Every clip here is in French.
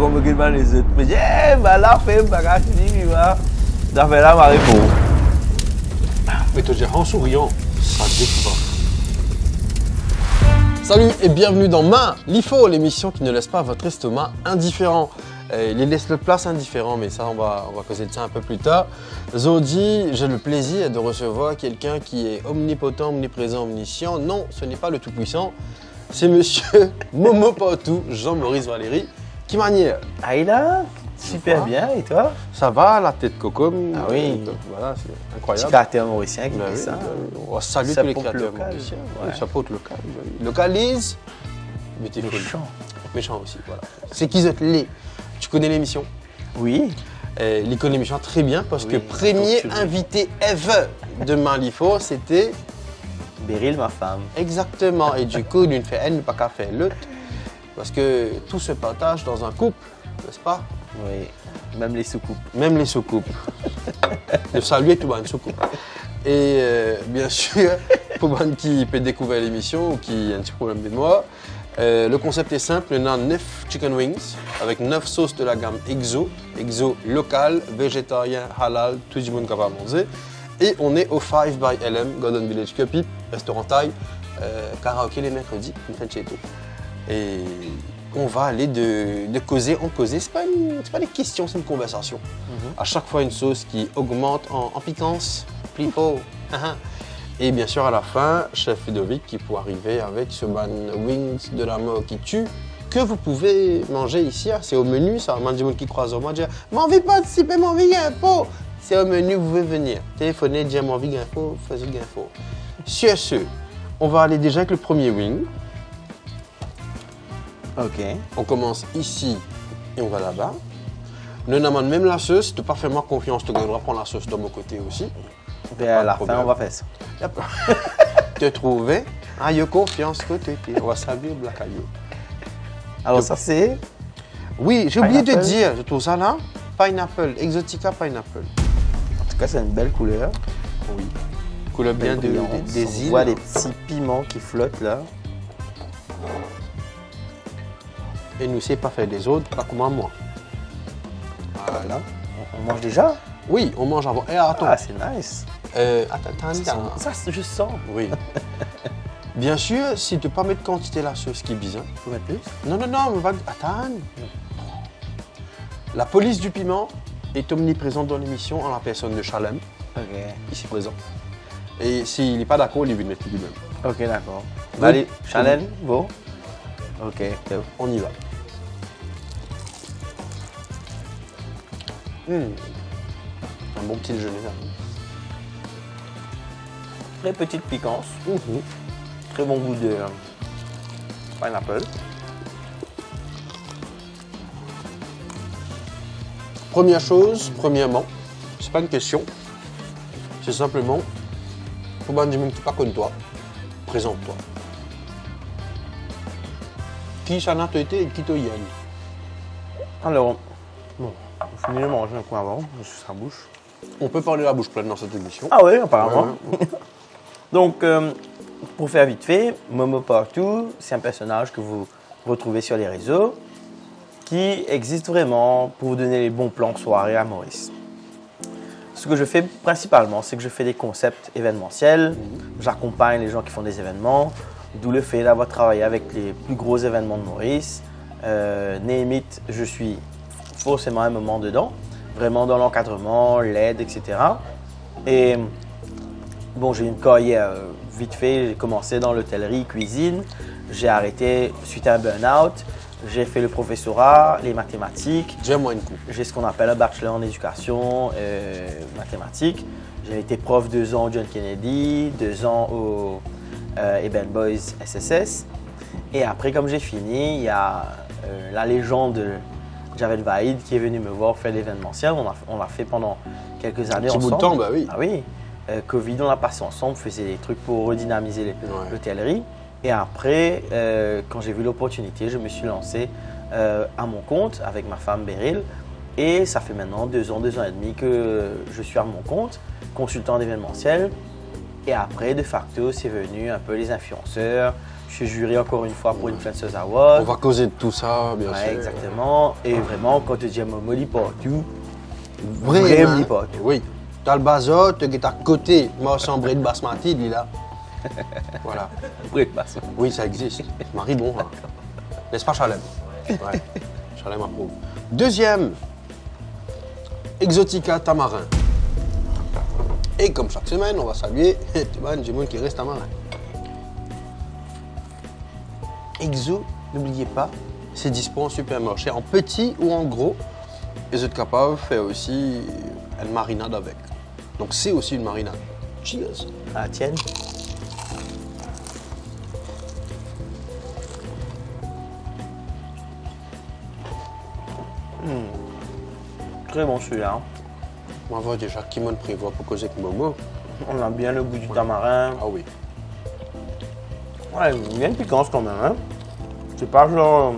comme les autres. Mais j'ai là, fait un bagage, je dis, va. Ça fait là, Marie pour. Mais te dire en souriant, ça te découvre. Salut et bienvenue dans Ma Lifo, l'émission qui ne laisse pas votre estomac indifférent. Il laisse le place indifférent, mais ça on va causer de ça un peu plus tard. Zodi, j'ai le plaisir de recevoir quelqu'un qui est omnipotent, omniprésent, omniscient. Non, ce n'est pas le tout-puissant, c'est monsieur Momo Partout, Jean-Maurice Valéry, qui manière. Aïda, super bien, et toi? Ça va, la tête coco. Ah oui. Voilà, c'est Petit incroyable. caractère mauricien qui Ben fait oui, ça. on va saluer Ça tous les porte créateurs local, mauriciens. ouais. Oui, ça porte local. Localise, mais t'es fou. Méchant. Méchant aussi, voilà. C'est qu'ils êtes les. Tu connais l'émission? Oui. Il connaît l'émission très bien parce que Oui, premier donc tu- invité ever de Malifo, c'était Beryl, ma femme. exactement. Et du coup, l'une fait elle, n'est pas qu'à faire l'autre. Parce que tout se partage dans un couple, n'est-ce pas? Oui. Même les soucoupes. Même les soucoupes. De saluer tout le monde soucoupe. Et bien sûr, pour les gens qui peut découvrir l'émission ou qui a un petit problème de mémoire, le concept est simple, on a 9 chicken wings avec 9 sauces de la gamme EXO, EXO local, végétarien, halal, tout le monde capable de manger. Et on est au 5 by LM, Golden Village Cupid, restaurant Thaï, karaoké les mercredis, une fête chez tout. Et on va aller de causer en causer, c'est pas des questions, c'est une conversation. À chaque fois une sauce qui augmente en piquance, plus fort. Et bien sûr à la fin, chef Ludovic qui peut arriver avec ce ban wings de la mort qui tue que vous pouvez manger ici. C'est au menu, ça. Moi, du monde qui croise au moi, dire « M'envie de participer, m'envie info !» C'est au menu, vous pouvez venir. Téléphonez, dire « M'envie info », faisez info. Sur ce, on va aller déjà avec le premier wing. Ok. On commence ici et on va là-bas. Nous demandons même la sauce, tu pas faire moi confiance, tu devras prendre la sauce de mon côté aussi. Et à la fin, problème. on va faire ça. Yep. Te trouver, ah, yo confiance que tu étais. On va saluer Black Ayo. Alors, ça, c'est. Oui, j'ai oublié de Pineapple. dire, je trouve ça là, Pineapple, Exotica Pineapple. En tout cas, c'est une belle couleur. Oui. Couleur bien Belle brillante. des On îles. voit des petits piments qui flottent là. Et nous, c'est pas faire des autres, pas comme moi. Voilà. On mange déjà? Oui, on mange avant. Et attends, Ah, c'est nice. attends. Ça, je sens. Oui. Bien sûr, si tu ne pas mettre quantité la sauce qui est bizarre. Faut mettre plus? Non, on va. Attends. La police du piment est omniprésente dans l'émission en la personne de Chalem, Ok. ici présent. Et s'il n'est pas d'accord, il veut mettre lui-même. Ok, d'accord. Bon. Allez, Chanel, bon. Ok. On y va. Un bon petit déjeuner là. Très petite piquance. Mhm. Très bon goût de pineapple. Première chose, premièrement, c'est pas une question. C'est simplement, pour moi, du monde qui n'est pas comme toi, présente-toi. Qui ça n'a été et qui te y a? Alors, bon, on finit de manger un coup avant, je suis sa bouche. On peut parler la bouche pleine dans cette émission. Ah oui, apparemment. Ouais. Donc, pour faire vite fait, Momo Partout, c'est un personnage que vous retrouvez sur les réseaux qui existe vraiment pour vous donner les bons plans soirée à Maurice. Ce que je fais principalement, c'est que je fais des concepts événementiels, j'accompagne les gens qui font des événements, d'où le fait d'avoir travaillé avec les plus gros événements de Maurice. Name it, je suis forcément un moment dedans, vraiment dans l'encadrement, l'aide, etc. Et bon, j'ai une carrière vite fait, j'ai commencé dans l'hôtellerie, cuisine, j'ai arrêté suite à un burn-out, j'ai fait le professorat, les mathématiques, Dis-moi une coupe. j'ai ce qu'on appelle un bachelor en éducation mathématiques. J'ai été prof 2 ans au John Kennedy, 2 ans au Eben Boys SSS. Et après, comme j'ai fini, il y a la légende Javed Vaïd qui est venu me voir faire l'événementiel. On l'a fait pendant quelques années Petit ensemble. bout de temps, bah oui. Ah oui. Covid, on l'a passé ensemble, on faisait des trucs pour redynamiser l'hôtellerie. Et après, quand j'ai vu l'opportunité, je me suis lancé à mon compte avec ma femme Beryl. Et ça fait maintenant 2 ans et demi que je suis à mon compte, consultant d'événementiel. Et après, de facto, c'est venu un peu les influenceurs. Je suis juré encore une fois pour Influencers Award. On va causer de tout ça, bien sûr. Exactement. Et vraiment, quand tu dis à Momo, lit partout, Vraiment, lit partout. oui. T'as le bazote qui est à côté. Moi, sans bride basmati, il est là. Voilà. Oui, ça existe. Marie bon. Hein. N'est-ce pas, Chalem? Ouais. Chalem approuve. Deuxième, Exotica Tamarin. Et comme chaque semaine, on va saluer Jimon qui reste tamarin. Exo, n'oubliez pas, c'est dispo en supermarché, en petit ou en gros. Et vous êtes capable de faire aussi une marinade avec. Donc c'est aussi une marinade. Cheers. Ah, tienne. Très bon celui-là. On va voir déjà qui m'en prévoit pour causer avec Momo. On a bien le goût du tamarin. Ah oui. Ouais, il y a une piquance quand même. Hein. C'est pas genre.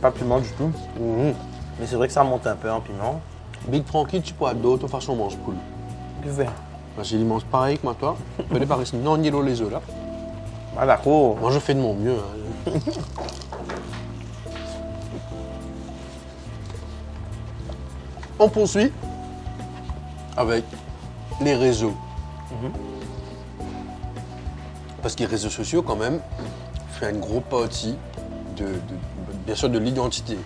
Pas piment du tout. Mais c'est vrai que ça monte un peu en piment. Big Frankie, tu pourras d'autres façons mange poule. Que faire? Parce qu'il mange pareil que moi, toi. Je vais pas rester non ni les œufs là. Ah d'accord. Moi, je fais de mon mieux. Hein. On poursuit avec les réseaux. Parce que les réseaux sociaux, quand même, font une grosse partie bien sûr de l'identité,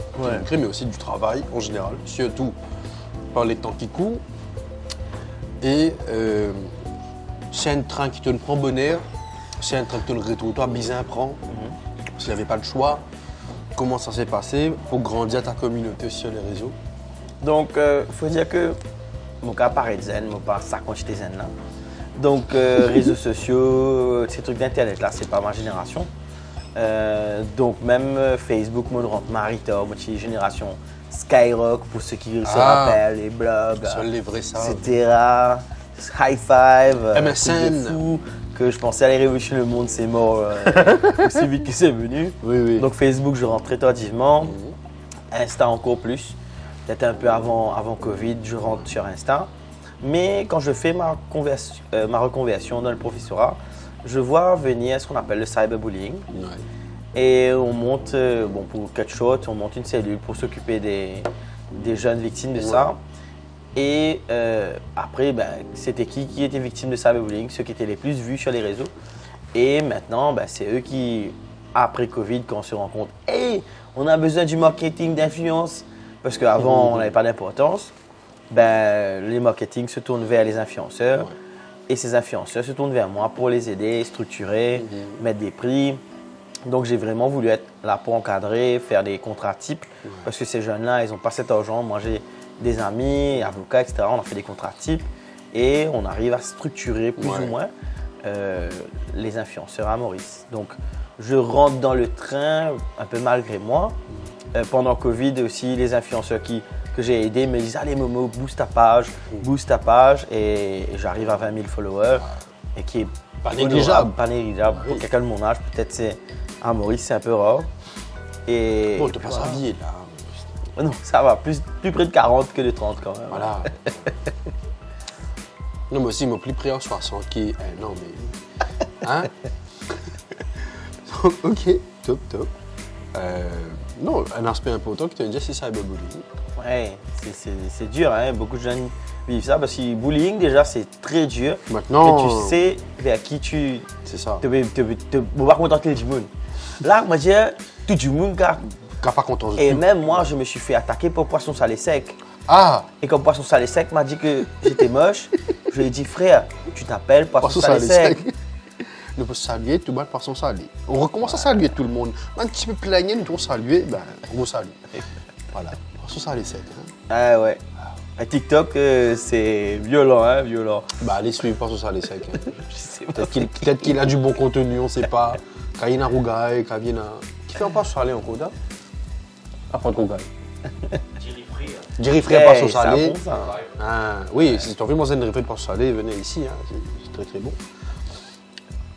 mais aussi du travail en général, surtout par les temps qui courent. Et c'est un train qui te prend bonheur, c'est un train qui te le retourne, toi, bizarre prend. S'il n'y avait pas le choix, comment ça s'est passé pour grandir ta communauté sur les réseaux? Donc, il faut dire que mon cas paraît zen, mon pas ça quantité zen là. Donc, réseaux sociaux, ces trucs d'internet là, c'est pas ma génération. Donc, même Facebook, mon rentre Marita, moi, je suis génération Skyrock pour ceux qui se rappellent, les blogs, etc. High Five, MSN. Fou, que je pensais aller révolutionner le monde, c'est mort aussi vite que c'est venu. Oui. Donc, Facebook, je rentre très tardivement. Insta encore plus. Peut-être un peu avant Covid, je rentre sur Insta. Mais quand je fais ma reconversion dans le professorat, je vois venir ce qu'on appelle le cyberbullying. Et on monte, pour cut short, on monte une cellule pour s'occuper des jeunes victimes de ça. Et après, c'était qui était victime de cyberbullying, ceux qui étaient les plus vus sur les réseaux. Et maintenant, c'est eux qui, après Covid, quand on se rend compte, hey, on a besoin du marketing d'influence. Parce qu'avant, on n'avait pas d'importance. Les marketing se tournent vers les influenceurs. Et ces influenceurs se tournent vers moi pour les aider, structurer, mettre des prix. Donc, j'ai vraiment voulu être là pour encadrer, faire des contrats types. Parce que ces jeunes-là, ils n'ont pas cet argent. Moi, j'ai des amis, avocats, etc. On a fait des contrats types. Et on arrive à structurer plus ou moins les influenceurs à Maurice. Donc, je rentre dans le train un peu malgré moi. Pendant Covid aussi, les influenceurs que j'ai aidés me disent « Allez Momo, booste ta page ». Et j'arrive à 20 000 followers, et qui est pas négligeable. Pour quelqu'un de mon âge, peut-être à Maurice, c'est un peu rare. Et bon, tu passes à vie là. Non, ça va, plus près de 40 que de 30 quand même. Voilà. Non, mais aussi, mon plus près en 60 qui est... non, mais... Hein? Ok, top. Non, un aspect important que tu as dit, c'est cyberbullying. Ouais, c'est dur, hein? Beaucoup de jeunes vivent ça parce que le bullying, déjà, c'est très dur. Maintenant. Mais tu sais vers qui tu. C'est ça. Tu ne pas contenter du monde. Là, moi, je dis, tout du monde, car. Pas content. Et même moi, je me suis fait attaquer pour poisson salé sec. Ah! Et comme poisson salé sec m'a dit que j'étais moche, je lui ai dit, frère, tu t'appelles poisson salé sec. Nous pouvons saluer tout le monde par son salut. On recommence à saluer tout le monde. Même si tu peux plaigner, nous devons saluer, on vous salue. Voilà, par son salut sec. Hein. Ah ouais. À TikTok, c'est violent, hein, violent. Allez suivre par son salut sec. Hein. Je sais pas. Peut-être qu'il a du bon contenu, on ne sait pas. Quand il y a un rougaille, quand il y a un... Qui fait un pas salé en côte, hein? Après de rougaille. Jerry Free par son salé. Oui, si tu as envie de manger un Jerry Free par son salé, venez ici, hein. C'est très très bon.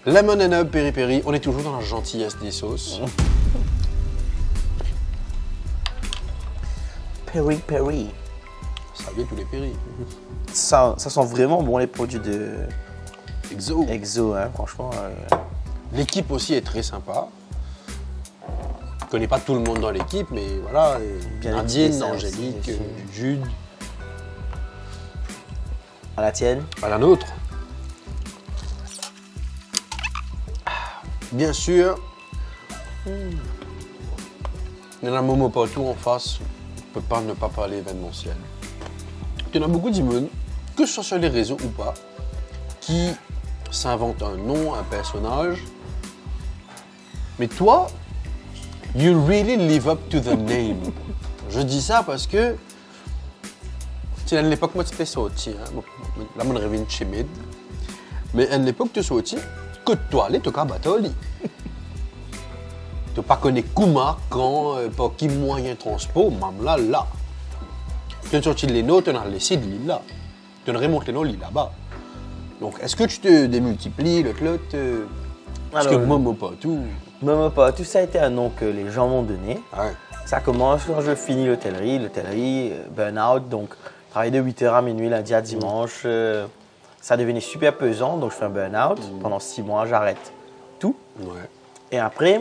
Lemon and Up, Peri Peri, on est toujours dans la gentillesse des sauces. Peri Peri. Ça vient tous les péris. Ça sent vraiment bon les produits Exo. Exo, hein, franchement. L'équipe aussi est très sympa. Je connais pas tout le monde dans l'équipe, mais voilà. Bien Nadine, équipé, ça Angélique, aussi. Jude. À la tienne. À la nôtre. Bien sûr, il y en a Momo partout en face. On ne peut pas ne pas parler événementiel. Il y en a beaucoup d'immunes, que ce soit sur les réseaux ou pas, qui s'inventent un nom, un personnage. Mais toi, you really live up to the name. Je dis ça parce que c'est à l'époque moi tu fais sorti, hein. Là mon revient timide. Mais à l'époque tu sorti, que toi aller tu as battu. Tu pas connais comment, quand, par qui moyen de transport, même là. Tu as sorti les notes, tu as laissé de l'île là. Tu as remonté nos lits là-bas. Donc est-ce que tu te démultiplies le clot parce que Alors, Momo partout. Momo Partout, ça a été un nom que les gens m'ont donné. Ouais. Ça commence quand je finis l'hôtellerie, burn-out, donc travailler de 8h à minuit, lundi à dimanche. Ça devenait super pesant, donc je fais un burn-out. Pendant 6 mois, j'arrête tout. Ouais. Et après,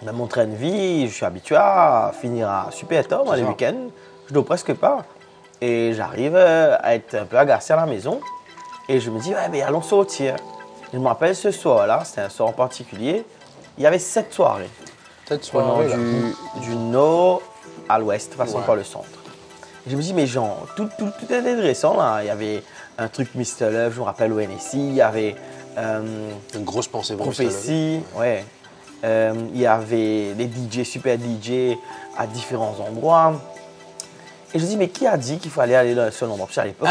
dans mon train de vie, je suis habitué à finir à super tard, moi, C'est les ça. week-ends. Je dors presque pas. Et j'arrive à être un peu agacé à la maison. Et je me dis, ouais, mais allons sortir. Je me rappelle ce soir-là, c'était un soir en particulier. Il y avait 7 soirées. Peut-être Venant soirée là. du nord à l'ouest, passant Ouais. par le centre. Et je me dis, mais genre, tout est intéressant là. Il y avait un truc Mr. Love, je me rappelle au NSI. Il y avait Une grosse pensée pour Prophétie, ouais. Il y avait des DJ, super DJ à différents endroits. Et je me dis, mais qui a dit qu'il fallait aller dans un seul endroit? Parce qu'à l'époque,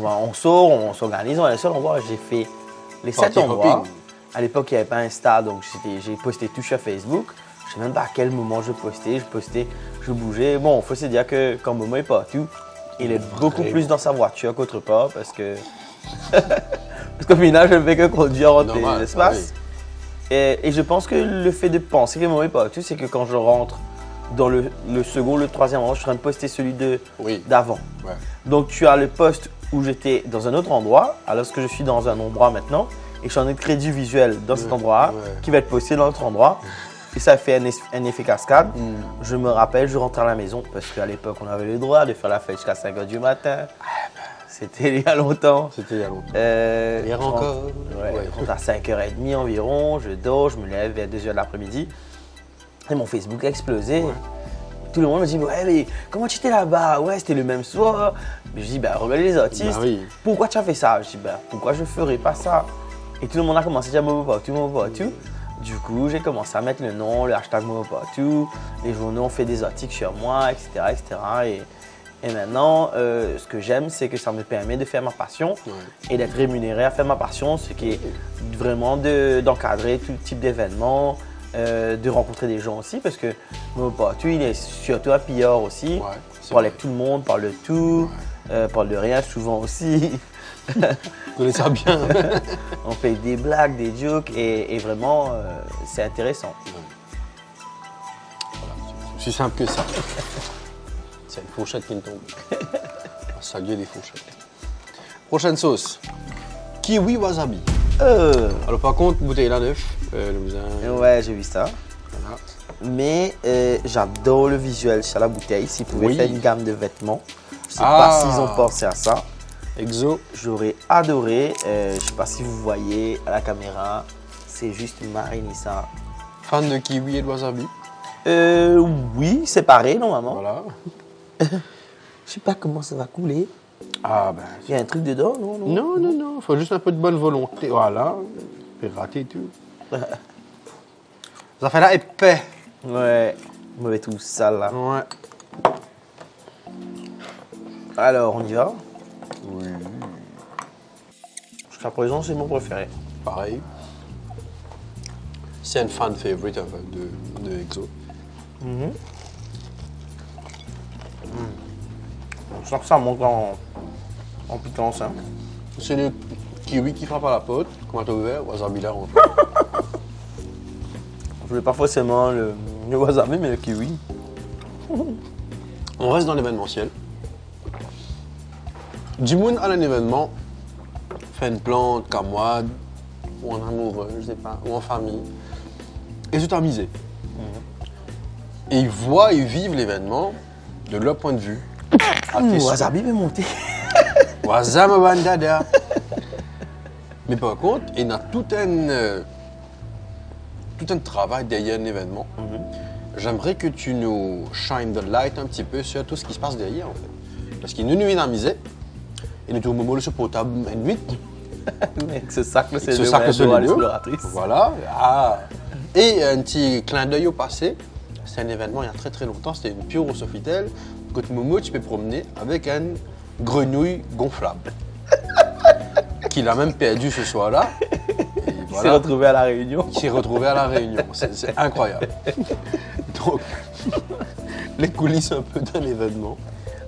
on sort, on s'organise, on a un seul endroit. J'ai fait les 7 Party endroits. hopping. À l'époque, il n'y avait pas Insta, donc j'ai posté tout sur Facebook. Je ne sais même pas à quel moment je postais, je bougeais. Bon, il faut se dire que quand Momo est partout, il est beaucoup plus dans sa voiture qu'autre part parce que. Parce qu'au final, je ne fais que conduire en Normal, l'espace. Et je pense que le fait de penser que Momo est partout, c'est que quand je rentre dans le second, le troisième rang, je suis en train de poster celui Oui. d'avant. Ouais. Donc tu as le poste où j'étais dans un autre endroit, alors que je suis dans un endroit maintenant, et je suis en train de créer du visuel dans cet endroit ouais. qui va être posté dans l'autre endroit. Et ça fait un effet cascade. Je me rappelle, je rentre à la maison, parce qu'à l'époque, on avait le droit de faire la fête jusqu'à 5h du matin. C'était il y a longtemps. C'était il y a longtemps. Hier Hier encore. Ouais, je rentre à 5h30 environ, je dors, je me lève vers 2h de l'après-midi. Et mon Facebook a explosé. Ouais. Tout le monde me dit, ouais, mais comment tu étais là-bas? Ouais, c'était le même soir. Mais je dis, bah, regardez les artistes. Bah oui. Pourquoi tu as fait ça? Je dis, bah, pourquoi je ne ferais pas ça? Et tout le monde a commencé à dire Momo Partout, Momo Partout. Du coup, j'ai commencé à mettre le nom, le hashtag Momo Partout. Les journaux ont fait des articles sur moi, etc. etc. Et maintenant, ce que j'aime, c'est que ça me permet de faire ma passion et d'être rémunéré à faire ma passion, ce qui est vraiment d'encadrer tout type d'événements, de rencontrer des gens aussi, parce que Momo Partout, il est surtout un PR aussi. Ouais, Il parle avec tout le monde, parle de tout, parle de rien souvent aussi. Je connais ça bien. On fait des blagues, des jokes et vraiment, c'est intéressant. Voilà, c'est aussi simple que ça. C'est une fourchette qui me tombe. On va saluer les fourchettes. Prochaine sauce. Kiwi wasabi. Alors par contre, bouteille là neuf. Ouais, j'ai vu ça. Voilà. Mais j'adore le visuel sur la bouteille. S'ils pouvaient Oui. faire une gamme de vêtements, je ne sais Ah. pas s'ils ont pensé à ça. Exo. J'aurais adoré. Je ne sais pas si vous voyez à la caméra. C'est juste Marinissa. Fan de kiwi et de wasabi. Oui, séparé normalement. Voilà. Je sais pas comment ça va couler. Ah ben. Il y a un truc dedans, non? Non, non, non. Faut juste un peu de bonne volonté. Voilà. Puis rater tout. Ça fait là épais. Ouais, mauvais tout sale là. Ouais. Alors, on y va. Oui. Jusqu'à présent, c'est mon préféré. Pareil. C'est un fan favorite enfin, de Exo. On sent que ça monte en pitance. Hein. C'est le kiwi qui frappe à la pote. Comment t'as ouvert? Wasabi là, on Je voulais pas forcément le wasabi, mais le kiwi. On reste dans l'événementiel. Du monde à un événement, fait une plante comme moi, ou en amoureux, je sais pas, ou en famille, et c'est amusé. Et ils voient, ils vivent l'événement de leur point de vue. Wasabi est monté. Wazam bandada. Mais par contre, il y a tout un travail derrière un événement. J'aimerais que tu nous shine the light un petit peu sur tout ce qui se passe derrière en fait. Parce qu'il nous nuit dans la misère, et nous trouvons le portable une nuit. Ce sac, c'est Ce sac, c'est le l'exploratrice. Voilà. Ah. Et un petit clin d'œil au passé. C'est un événement il y a très très longtemps, c'était une pure au Sofitel. Côté Momo, tu peux promener avec une grenouille gonflable. Qu'il a même perdu ce soir-là. Il s'est retrouvé à La Réunion. Il s'est retrouvé à La Réunion. C'est incroyable. Donc, les coulisses un peu d'un événement.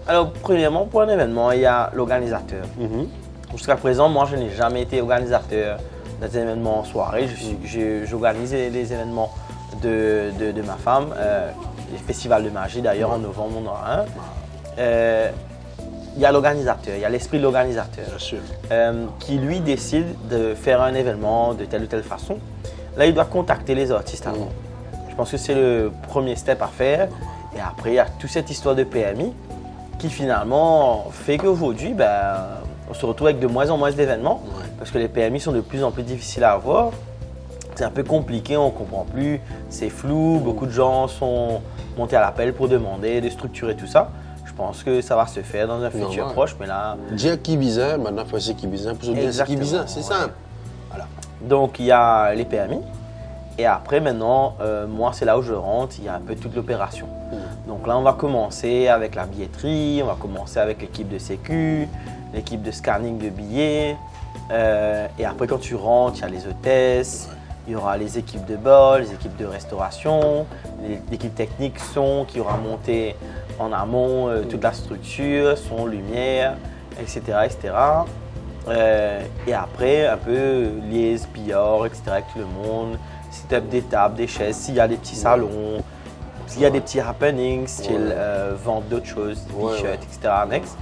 Alors, premièrement, pour un événement, il y a l'organisateur. Jusqu'à présent, moi, je n'ai jamais été organisateur d'un événement en soirée. J'organise les événements de ma femme, les festivals de magie d'ailleurs en novembre, on en a un. Il y a l'organisateur, il y a l'esprit de l'organisateur qui lui décide de faire un événement de telle ou telle façon. Là, il doit contacter les artistes avant. Je pense que c'est le premier step à faire. Et après, il y a toute cette histoire de PMI qui finalement fait qu'aujourd'hui, on se retrouve avec de moins en moins d'événements parce que les PMI sont de plus en plus difficiles à avoir. C'est un peu compliqué, on ne comprend plus, c'est flou, beaucoup de gens sont montés à l'appel pour demander de structurer tout ça. Je pense que ça va se faire dans un futur proche, mais là... Dire qui bizarre, maintenant il faut essayer qui bizarre, pour se dire qui bizarre, c'est simple. Voilà. Donc il y a les PMI, et après maintenant, moi c'est là où je rentre, il y a un peu toute l'opération. Donc là on va commencer avec la billetterie, on va commencer avec l'équipe de sécu, l'équipe de scanning de billets, et après quand tu rentres, il y a les hôtesses, il y aura les équipes de bol, les équipes de restauration, l'équipe technique son qui aura monté en amont toute la structure, son, lumière, etc. etc. Et après, un peu liaise, pillard, etc. avec tout le monde, setup des tables, des chaises, s'il y a des petits salons, s'il y a des petits happenings, style vente d'autres choses, t-shirts, etc. annexes.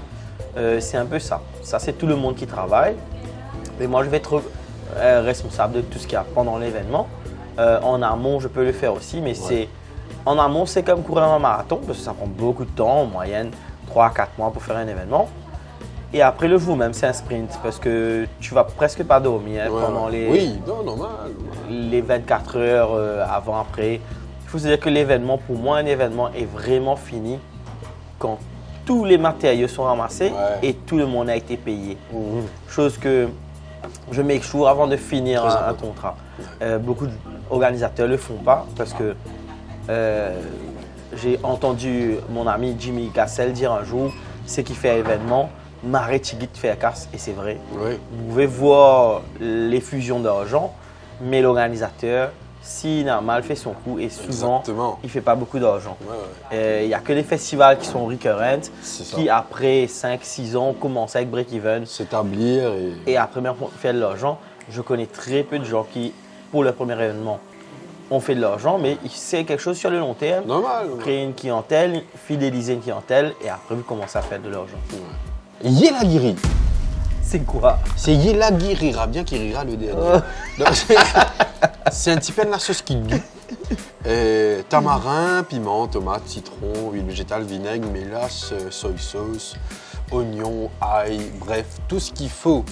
C'est un peu ça. Ça, c'est tout le monde qui travaille. Et moi, je vais être responsable de tout ce qu'il y a pendant l'événement. En amont, je peux le faire aussi, mais en amont, c'est comme courir un marathon parce que ça prend beaucoup de temps, en moyenne 3 à 4 mois pour faire un événement. Et après le jour même, c'est un sprint parce que tu vas presque pas dormir pendant les 24 heures avant, après. Il faut se dire que l'événement, pour moi, un événement est vraiment fini quand tous les matériaux sont ramassés et tout le monde a été payé. Chose que je make sure avant de finir un contrat. Beaucoup d'organisateurs ne le font pas parce que j'ai entendu mon ami Jimmy Gassel dire un jour, c'est qui fait événement, Maré Tigit fait casse, et c'est vrai. Vous pouvez voir les fusions d'argent, mais l'organisateur, s'il a mal fait son coup, et souvent, il ne fait pas beaucoup d'argent. Il n'y a que les festivals qui sont recurrent, qui après 5-6 ans commencent avec break-even. S'établir et après même faire de l'argent. Je connais très peu de gens qui, pour leur premier événement, ont fait de l'argent, mais c'est quelque chose sur le long terme. Créer une clientèle, fidéliser une clientèle, et après vous commencez à faire de l'argent. Yelagiri. C'est quoi? C'est Yelagiri, bien qu'il rira le dernier. C'est un petit peu de la sauce qui doux. Tamarin, piment, tomate, citron, huile végétale, vinaigre, mélasse, soy sauce, oignon, ail, bref, tout ce qu'il faut.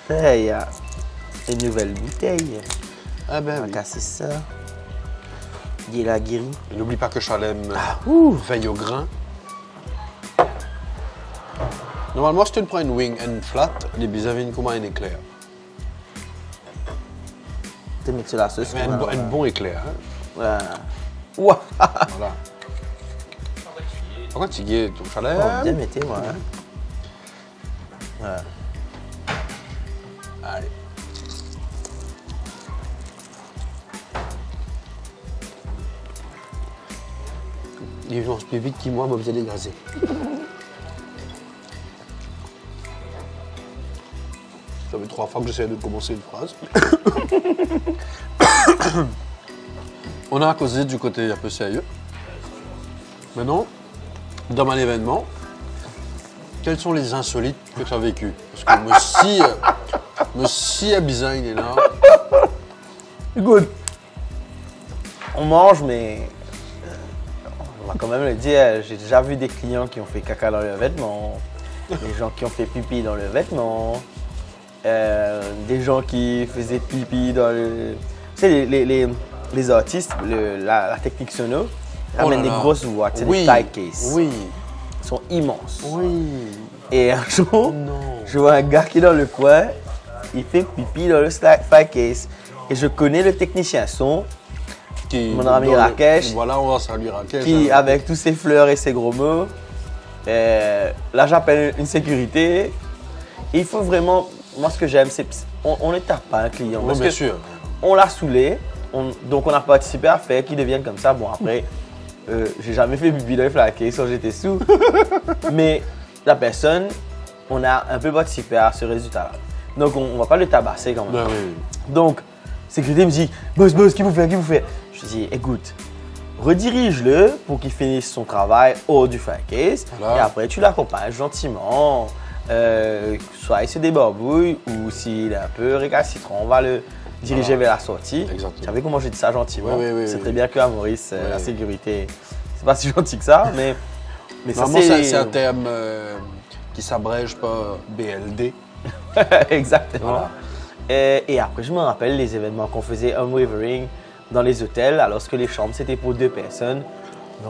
Il y a une nouvelle bouteille. Ah ben on va casser ça. Yelagiri. N'oublie pas que Chalem veille au grain. Normalement, si tu prends une wing and flat, les bisous viennent comme un éclair. Tu mets sur la sauce. Un bon éclair. Voilà. Pourquoi tu guilles ton Chalem? Bien mettez, moi. Voilà. Allez. Les gens plus vite que moi, vous allez gazer. Ça fait 3 fois que j'essaie de commencer une phrase. On a causé du côté un peu sérieux. Maintenant, dans mon événement, Quels sont les insolites que tu as vécu? Parce que monsieur Bizin, il est là. Écoute, on mange, mais on va quand même le dire, j'ai déjà vu des clients qui ont fait caca dans leurs vêtements, des gens qui ont fait pipi dans leurs vêtements, des gens qui faisaient pipi dans le... Tu sais, les artistes, la technique sono, ramènent des grosses voix, tu sais, des tie cases. Oui. Ils sont immenses. Oui. Et un jour, Non. je vois un gars qui est dans le coin, il fait pipi dans le tie case. Et je connais le technicien son, mon ami Rakesh. Voilà, on va saluer Rakesh. Qui, avec tous ses fleurs et ses gros mots, là j'appelle une sécurité. Et il faut vraiment, moi ce que j'aime, c'est on ne tape pas un client. Oui, Parce bien que sûr. on l'a saoulé, donc on a participé à faire qu'il devienne comme ça. Bon après, j'ai jamais fait pipi dans les flaquets quand j'étais sous. Mais la personne, on a un peu participé à ce résultat-là. Donc on ne va pas le tabasser quand même. Ben oui. Donc, sécurité me dit, boss, qu'est-ce vous fait? Je dis, écoute, redirige-le pour qu'il finisse son travail hors du case. Voilà. Et après, tu l'accompagnes gentiment. Soit il se débarbouille ou s'il est un peu récalcitrant, on va le diriger vers la sortie. Exactement. Vous savez comment j'ai dit ça gentiment? Oui, C'est oui. très bien qu'à Maurice, Oui. la sécurité, c'est pas si gentil que ça, mais ça Normalement, c'est un terme qui s'abrège pas BLD. Exactement. Voilà. Et après, je me rappelle les événements qu'on faisait home wavering dans les hôtels, alors que les chambres c'était pour 2 personnes.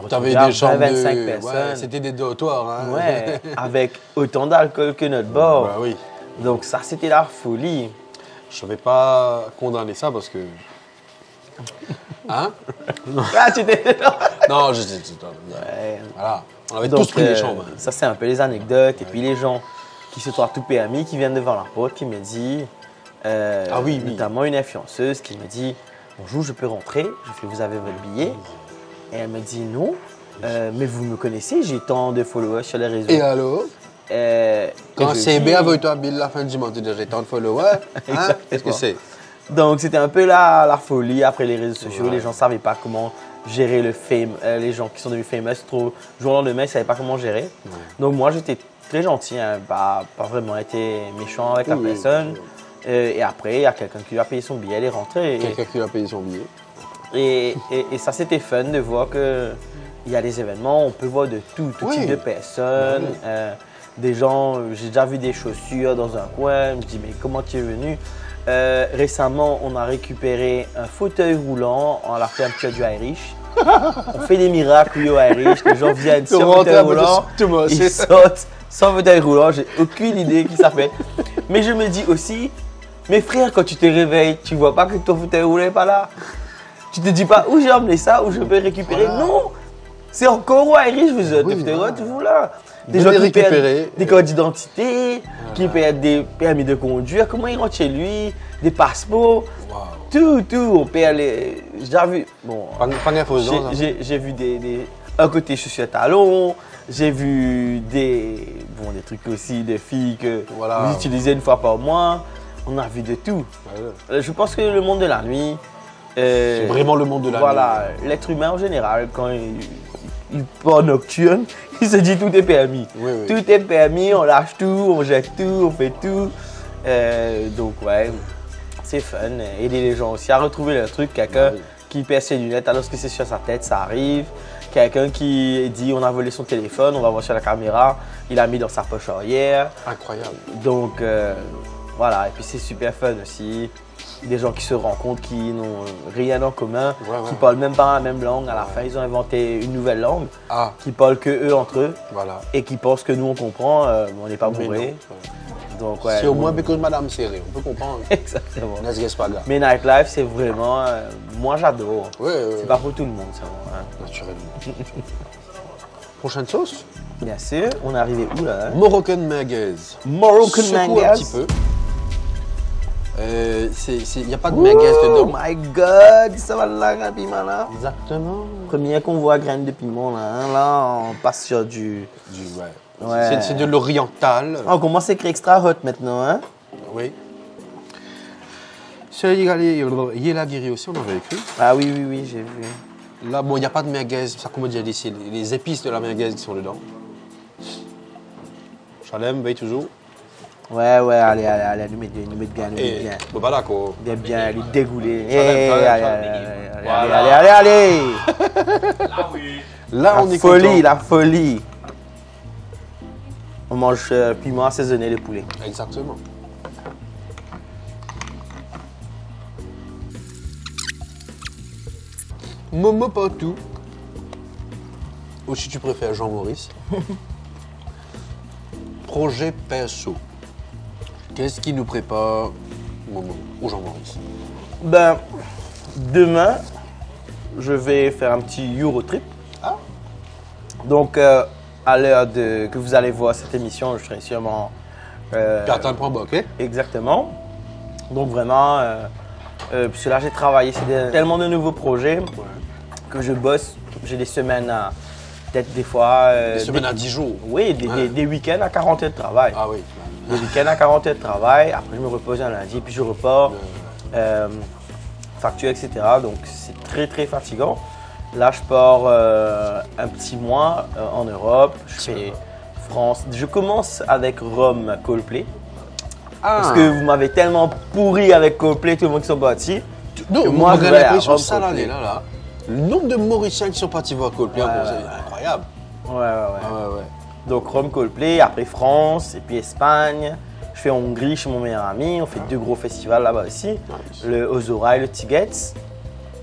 Tu avais à des chambres 25 de... personnes. Ouais, c'était des dortoirs. Hein. Ouais, avec autant d'alcool que notre bord. Bah oui. Donc ça, c'était la folie. Je ne vais pas condamner ça parce que... Hein? Ah, tu t'es... Non, Ouais. Voilà. On avait Donc, tous pris des chambres. ça, c'est un peu les anecdotes. Et puis les gens qui se trouvent tout PMI, qui viennent devant la porte, qui me disent, oui. notamment une influenceuse qui me dit, bonjour, je peux rentrer? Je fais, vous avez votre billet? Et elle me dit, non, mais vous me connaissez, j'ai tant de followers sur les réseaux. Et alors? Quand et je CB dis- avec toi, Bill, la fin du mois, tu dis, j'ai tant de followers. Hein? Qu'est-ce que c'est? Donc c'était un peu la folie après les réseaux sociaux. Les gens ne savaient pas comment gérer le fame. Les gens qui sont devenus famous, trop jour au lendemain, ils ne savaient pas comment gérer. Donc moi j'étais très gentil, hein, pas vraiment été méchant avec la Oui, personne. Et après, il y a quelqu'un qui lui a payé son billet, elle est rentrée. Quelqu'un qui lui a payé son billet. Et ça c'était fun de voir que il y a des événements, on peut voir de tout Oui. type de personnes. Des gens, j'ai déjà vu des chaussures dans un coin, je me dis mais comment tu es venu? Récemment, on a récupéré un fauteuil roulant, on l'a fait un petit du Irish. On fait des miracles au Irish, les gens viennent sur fauteuil roulant, ils sortent sans fauteuil roulant, j'ai aucune idée qui ça fait. Mais je me dis aussi, mes frères, quand tu te réveilles, tu vois pas que ton fauteuil roulant n'est pas là. Tu te dis pas où j'ai emmené ça, où je peux récupérer. Voilà. Non, c'est encore au Irish, vous êtes Oui, fauteuil voilà. toujours là. Des Venez gens qui perdent récupérer. des cartes d'identité, qui perdent des permis de conduire, comment ils rentrent chez lui, des passeports, Wow. tout, on perd les... J'ai déjà vu, bon, Pas gaffe aux gens. hein. j'ai vu un côté chaussures talons, j'ai vu des trucs aussi, des filles que Voilà. vous utilisez une fois par mois, on a vu de tout. Voilà. Je pense que le monde de la nuit... C'est vraiment le monde de la Voilà, l'être humain en général, quand il part nocturne, il se dit tout est permis. Oui, oui. Tout est permis, on lâche tout, on jette tout, on fait tout. Donc ouais, c'est fun. Aider les gens aussi à retrouver leur truc. Quelqu'un Oui. qui perd ses lunettes alors que c'est sur sa tête, ça arrive. Quelqu'un qui dit on a volé son téléphone, on va voir sur la caméra, il l'a mis dans sa poche arrière. Incroyable. Donc voilà, et puis c'est super fun aussi. Des gens qui se rencontrent, qui n'ont rien en commun, Ouais. qui parlent même pas la même langue. À la fin, ils ont inventé une nouvelle langue, Ah, qui parlent que eux entre eux voilà. et qui pensent que nous on comprend. On n'est pas Mais bourré. non. Donc ouais. C'est au moins parce que Madame Serré, on peut comprendre. Exactement. N'est-ce pas grave. Mais Nightlife, c'est vraiment. Moi j'adore. Oui, C'est pas pour tout le monde, ça. Hein. naturellement. Prochaine sauce? Bien sûr. On est arrivé où là? Hein? Moroccan merguez. Moroccan Secoue un merguez. petit peu. Il n'y a pas de merguez Oh dedans. my god, ça va là, la piment là. Exactement. Premier qu'on voit graines de piment là, hein. Là on passe sur du. Ouais. C'est de l'oriental. On commence à écrire extra hot maintenant, hein. Oui. Sur Yela Guiri aussi, on avait écrit. Ah oui, j'ai vu. Là, bon, il n'y a pas de merguez, ça comme on dit ici, les épices de la merguez qui sont dedans. Chalem, veille toujours. Ouais, allez, nous mettre bien. Bon, pas d'accord. Bien, lui dégouler. Chalem. Allez. Là, oui. Là, on est La folie. On mange piment assaisonné de poulet. content. Exactement. Momo partout. Ou si tu préfères Jean-Maurice. Projet perso. Qu'est-ce qui nous prépare Momo ou Jean-Maurice? Ben, demain, je vais faire un petit Eurotrip. Ah. Donc, à l'heure que vous allez voir cette émission, je serai sûrement... Carton.ba, ok? Exactement. Donc, vraiment, puisque là, j'ai travaillé sur tellement de nouveaux projets que je bosse. J'ai des semaines à... Peut-être des fois... Des semaines à 10 jours. Oui, des week-ends à 40 heures de travail. Ah oui. Des week-ends à 40 heures de travail. Après, je me repose un lundi, puis je repars. Facture, etc. Donc, c'est très, très fatigant. Là, je pars un petit mois en Europe. Je fais France. Je commence avec Rome Coldplay. Parce que vous m'avez tellement pourri avec Coldplay, tout le monde qui sont partis. Non, que moi, je j'ai vais à l'impression Rome ça l'année Coldplay. là. Le nombre de Mauriciens qui sont partis voir Coldplay, c'est incroyable. Ouais. Donc, Rome Coldplay, après France, et puis Espagne. Je fais Hongrie chez mon meilleur ami. On fait 2 gros festivals là-bas aussi. Le Ozora et le Tigets.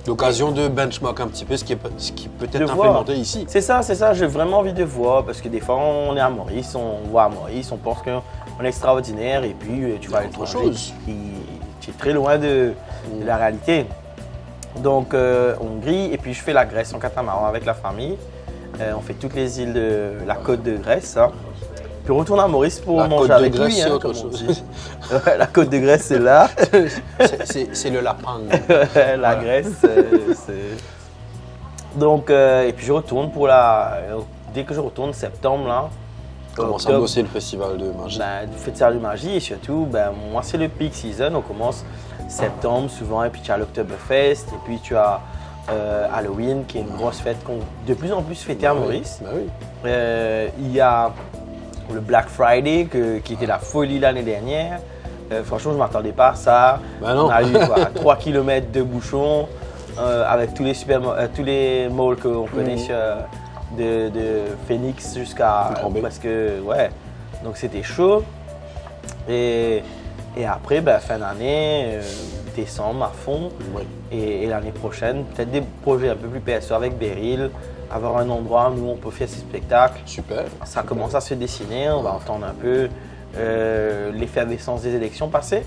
L'occasion de benchmark un petit peu ce qui peut De être voir. implémenté ici. C'est ça. J'ai vraiment envie de voir parce que des fois, on est à Maurice, on voit à Maurice, on pense qu'on est extraordinaire et puis tu vas à autre l'étranger, chose. tu es très loin de la réalité. Donc, Hongrie, et puis je fais la Grèce en catamaran avec la famille. On fait toutes les îles de la côte de Grèce. Hein. Puis on retourne à Maurice pour La manger côte de avec Grèce, lui. c'est hein, autre comme on chose. dit. Ouais, la côte de Grèce, c'est là. C'est le lapin. La Grèce, c'est... Donc, et puis je retourne pour la... Dès que je retourne, septembre, là. Commence à octobre, bosser le festival de magie. ben, du festival de magie et surtout, ben, moi, c'est le peak season. On commence septembre souvent, et puis tu as l'Oktoberfest, et puis tu as Halloween, qui est une grosse fête qu'on de plus en plus fêtée à Maurice. Bah oui. Il y a le Black Friday qui était la folie l'année dernière. Franchement, je ne m'attendais pas à ça. Ben non. On a eu 3 km de bouchons avec tous les malls qu'on connaît de Phoenix jusqu'à Grand B. presque. Ouais. Donc c'était chaud. Et après, ben, fin d'année, décembre à fond. Ouais. Et l'année prochaine, peut-être des projets un peu plus PSO avec Beryl, avoir un endroit où on peut faire ces spectacles. Super. Ça commence à se dessiner, on va entendre un peu l'effervescence des élections passées.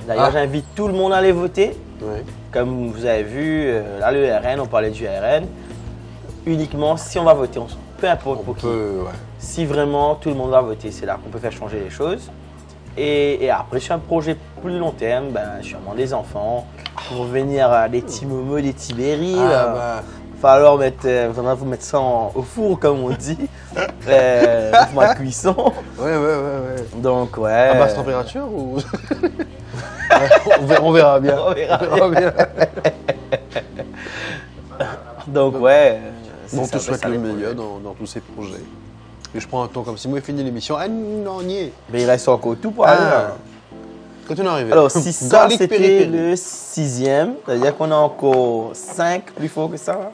D'ailleurs, j'invite tout le monde à aller voter. Ouais. Comme vous avez vu, là, le RN, on parlait du RN. Uniquement si on va voter, peu importe On pour qui. peut, ouais. Si vraiment tout le monde va voter, c'est là qu'on peut faire changer les choses. Et après, sur un projet plus long terme, ben, sûrement des enfants, pour venir à des petits momos, des petits berries. Bah, Falloir vraiment vous mettre ça au four, comme on dit, pour ma cuisson. ouais. Donc, ouais. À basse température ou on verra bien. On verra bien. On verra. Donc, ouais. On c'est te ça, souhaite ça, le les meilleur projets. dans tous ces projets. Et je prends un temps comme si moi j'ai fini l'émission. Ah non, on y est. Mais il reste encore tout pour aller. là. Quand on est arrivé. Alors, si ça, Garlic c'était peri-peri. le 6e, c'est-à-dire qu'on a encore 5 plus fort que ça.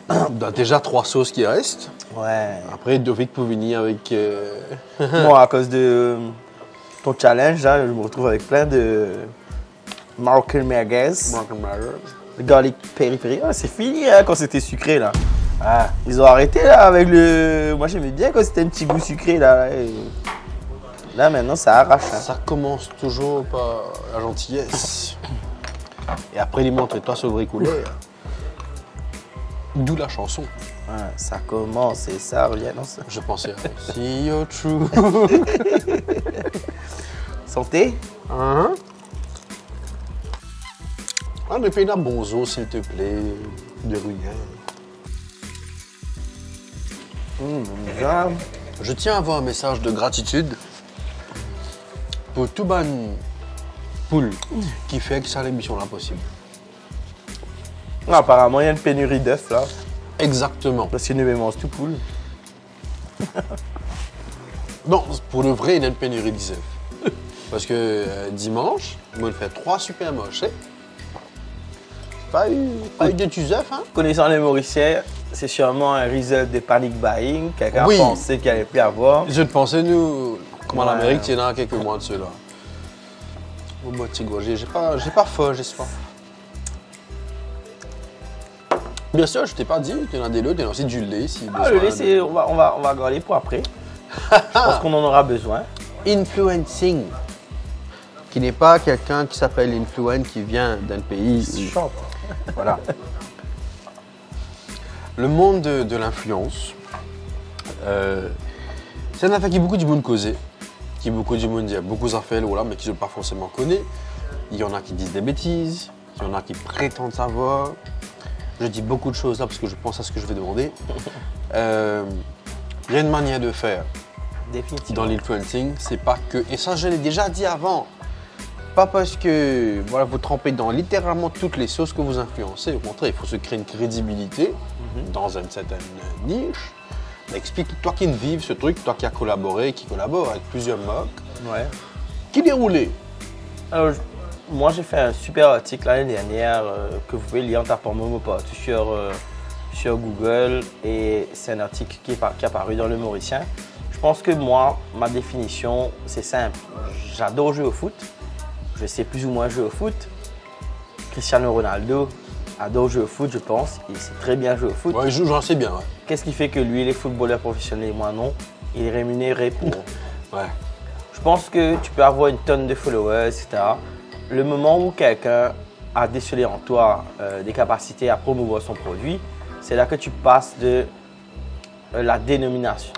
On a déjà 3 sauces qui restent. Ouais. Après, Dovic peut venir avec. Moi, à cause de ton challenge, là, je me retrouve avec plein de Moroccan merguez. Morgan Matter. Le garlic peri-peri. Ah, c'est fini hein, quand c'était sucré là. Ah, ils ont arrêté là avec le. Moi j'aimais bien quand c'était un petit goût sucré là. Et là maintenant ça arrache. Hein. Ça commence toujours par la gentillesse. Et après, il montre toi sur le bricoleur. D'où la chanson. Ouais, ça commence et ça revient. Non, ça... Je pensais à See You True. Santé. Ah, mais fais la bonzo, s'il te plaît. De Gruyère. Bien. Je tiens à avoir un message de gratitude pour tout ban poule qui fait que ça l'émission là possible. Non, apparemment il y a une pénurie d'œufs là. Exactement. Parce qu'ils ne mangent tout poule. Non, pour le vrai, il y a une pénurie d'ISEF. Parce que dimanche, on fait 3 super marchés. Pas eu de TUSEF, hein? Connaissant les Mauriciens, c'est sûrement un result de panic buying. Quelqu'un a pensé qu'il n'y allait plus avoir. Je pensais, nous, comme en Ouais. Amérique, il y en a quelques mois de cela. Au mode j'ai pas faim, j'espère. Bien sûr, je t'ai pas dit, il y en a des lots, il y en a aussi du lait. Si Ah, le lait, on va garder pour après. Je pense qu'on en aura besoin. Influencing, qui n'est pas quelqu'un qui s'appelle influent, qui vient d'un pays. Chante. Voilà. Le monde de l'influence, c'est une affaire qui beaucoup du monde causé, qui beaucoup du monde dit beaucoup d'affaires, voilà, mais qui ne pas forcément connaît. Il y en a qui disent des bêtises, il y en a qui prétendent savoir. Je dis beaucoup de choses là parce que je pense à ce que je vais demander. Il y a une manière de faire Définitivement. dans l'influencing, c'est pas que, et ça je l'ai déjà dit avant, pas parce que voilà, vous trempez dans littéralement toutes les sauces que vous influencez, au contraire, il faut se créer une crédibilité dans une certaine niche. Mais explique, toi qui vives ce truc, toi qui as collaboré, qui collabore avec plusieurs marques, Ouais. qui déroulait. Alors, moi, j'ai fait un super article l'année dernière que vous pouvez lire en tapant Momo Partout sur Google. Et c'est un article qui est apparu dans Le Mauricien. Je pense que moi, ma définition, c'est simple. J'adore jouer au foot. Je sais plus ou moins jouer au foot. Cristiano Ronaldo adore jouer au foot, je pense. Il sait très bien jouer au foot. Ouais, j'en sais bien. Ouais. Qu'est-ce qui fait que lui, il est footballeur professionnel et moi non? Il est rémunéré pour. Ouais. Je pense que tu peux avoir une tonne de followers, etc. Le moment où quelqu'un a décelé en toi des capacités à promouvoir son produit, c'est là que tu passes de la dénomination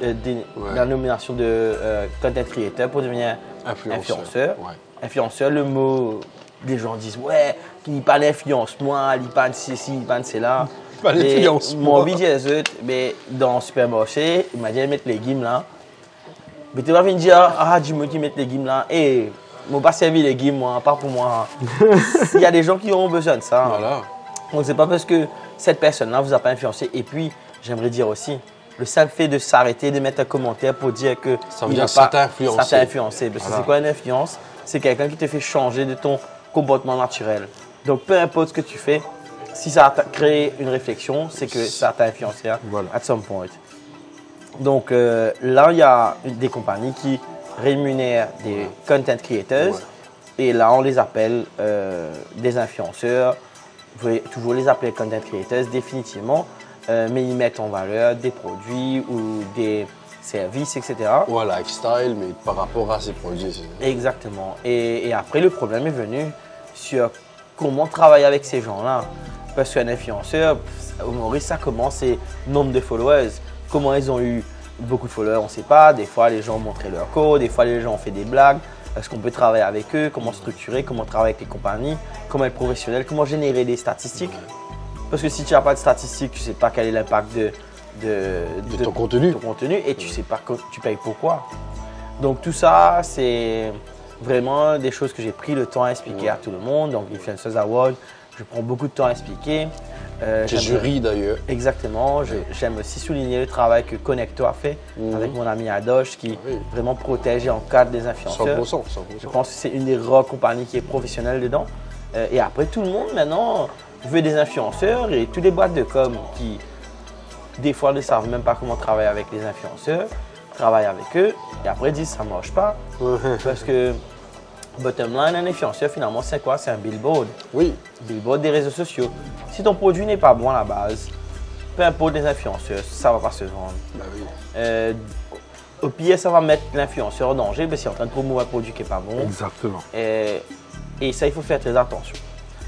de content creator pour devenir influenceur. Ouais. Influenceur, le mot, des gens disent ouais, qu'il n'y a pas d'influence-moi, il n'y a pas de ceci, il n'y a pas de cela. Pas d'influence-moi. Mon budget, mais dans le supermarché, il m'a dit mettre les légumes là. Mais tu vas venir dire, ah, dis-moi qui met les légumes là. Et moi, pas servi les légumes, moi, pas pour moi. Il y a des gens qui auront besoin de ça. Voilà. Donc, c'est pas parce que cette personne-là vous a pas influencé. Et puis, j'aimerais dire aussi, le simple fait de s'arrêter, de mettre un commentaire pour dire que Ça veut dire que ça t'a influencé. Ça t'a influencé. Parce que Voilà. c'est quoi une influence? C'est quelqu'un qui te fait changer de ton comportement naturel. Donc, peu importe ce que tu fais, si ça t'a créé une réflexion, c'est que ça t'a influencé Voilà. at some point. Donc là, il y a des compagnies qui rémunèrent des content creators. Ouais. Et là, on les appelle des influenceurs. Vous pouvez toujours les appeler content creators, définitivement. Mais ils mettent en valeur des produits ou des services, etc. Ouais, lifestyle, mais par rapport à ces produits. Exactement. Et après, le problème est venu sur comment travailler avec ces gens-là. Parce qu'un influenceur, au Maurice, ça commence, c'est nombre de followers. Comment ils ont eu beaucoup de followers, on ne sait pas. Des fois, les gens ont montré leur code, des fois, les gens ont fait des blagues. Est-ce qu'on peut travailler avec eux? Comment structurer? Comment travailler avec les compagnies? Comment être professionnel? Comment générer des statistiques? Parce que si tu n'as pas de statistiques, tu ne sais pas quel est l'impact de ton contenu. et tu ne sais pas que tu payes pourquoi. Donc tout ça, c'est vraiment des choses que j'ai pris le temps à expliquer à tout le monde. Donc Influencers Award, je prends beaucoup de temps à expliquer. J'ai J'aime- jury d'ailleurs. Exactement. J'aime aussi souligner le travail que Connecto a fait avec mon ami Adosh qui Oui. vraiment protège et encadre des influenceurs. 100%. Je pense que c'est une des rares compagnies qui est professionnelle dedans. Et après, tout le monde maintenant veut des influenceurs et toutes les boîtes de com qui, des fois, ne savent même pas comment travailler avec les influenceurs, travaillent avec eux et après disent ça ne marche pas. Parce que, bottom line, un influenceur, finalement, c'est quoi? C'est un billboard. Oui. Billboard des réseaux sociaux. Si ton produit n'est pas bon à la base, peu importe les influenceurs, ça ne va pas se vendre. Bah oui. Au pire, ça va mettre l'influenceur en danger parce qu'il est en train de promouvoir un produit qui n'est pas bon. Exactement. Et ça, il faut faire très attention.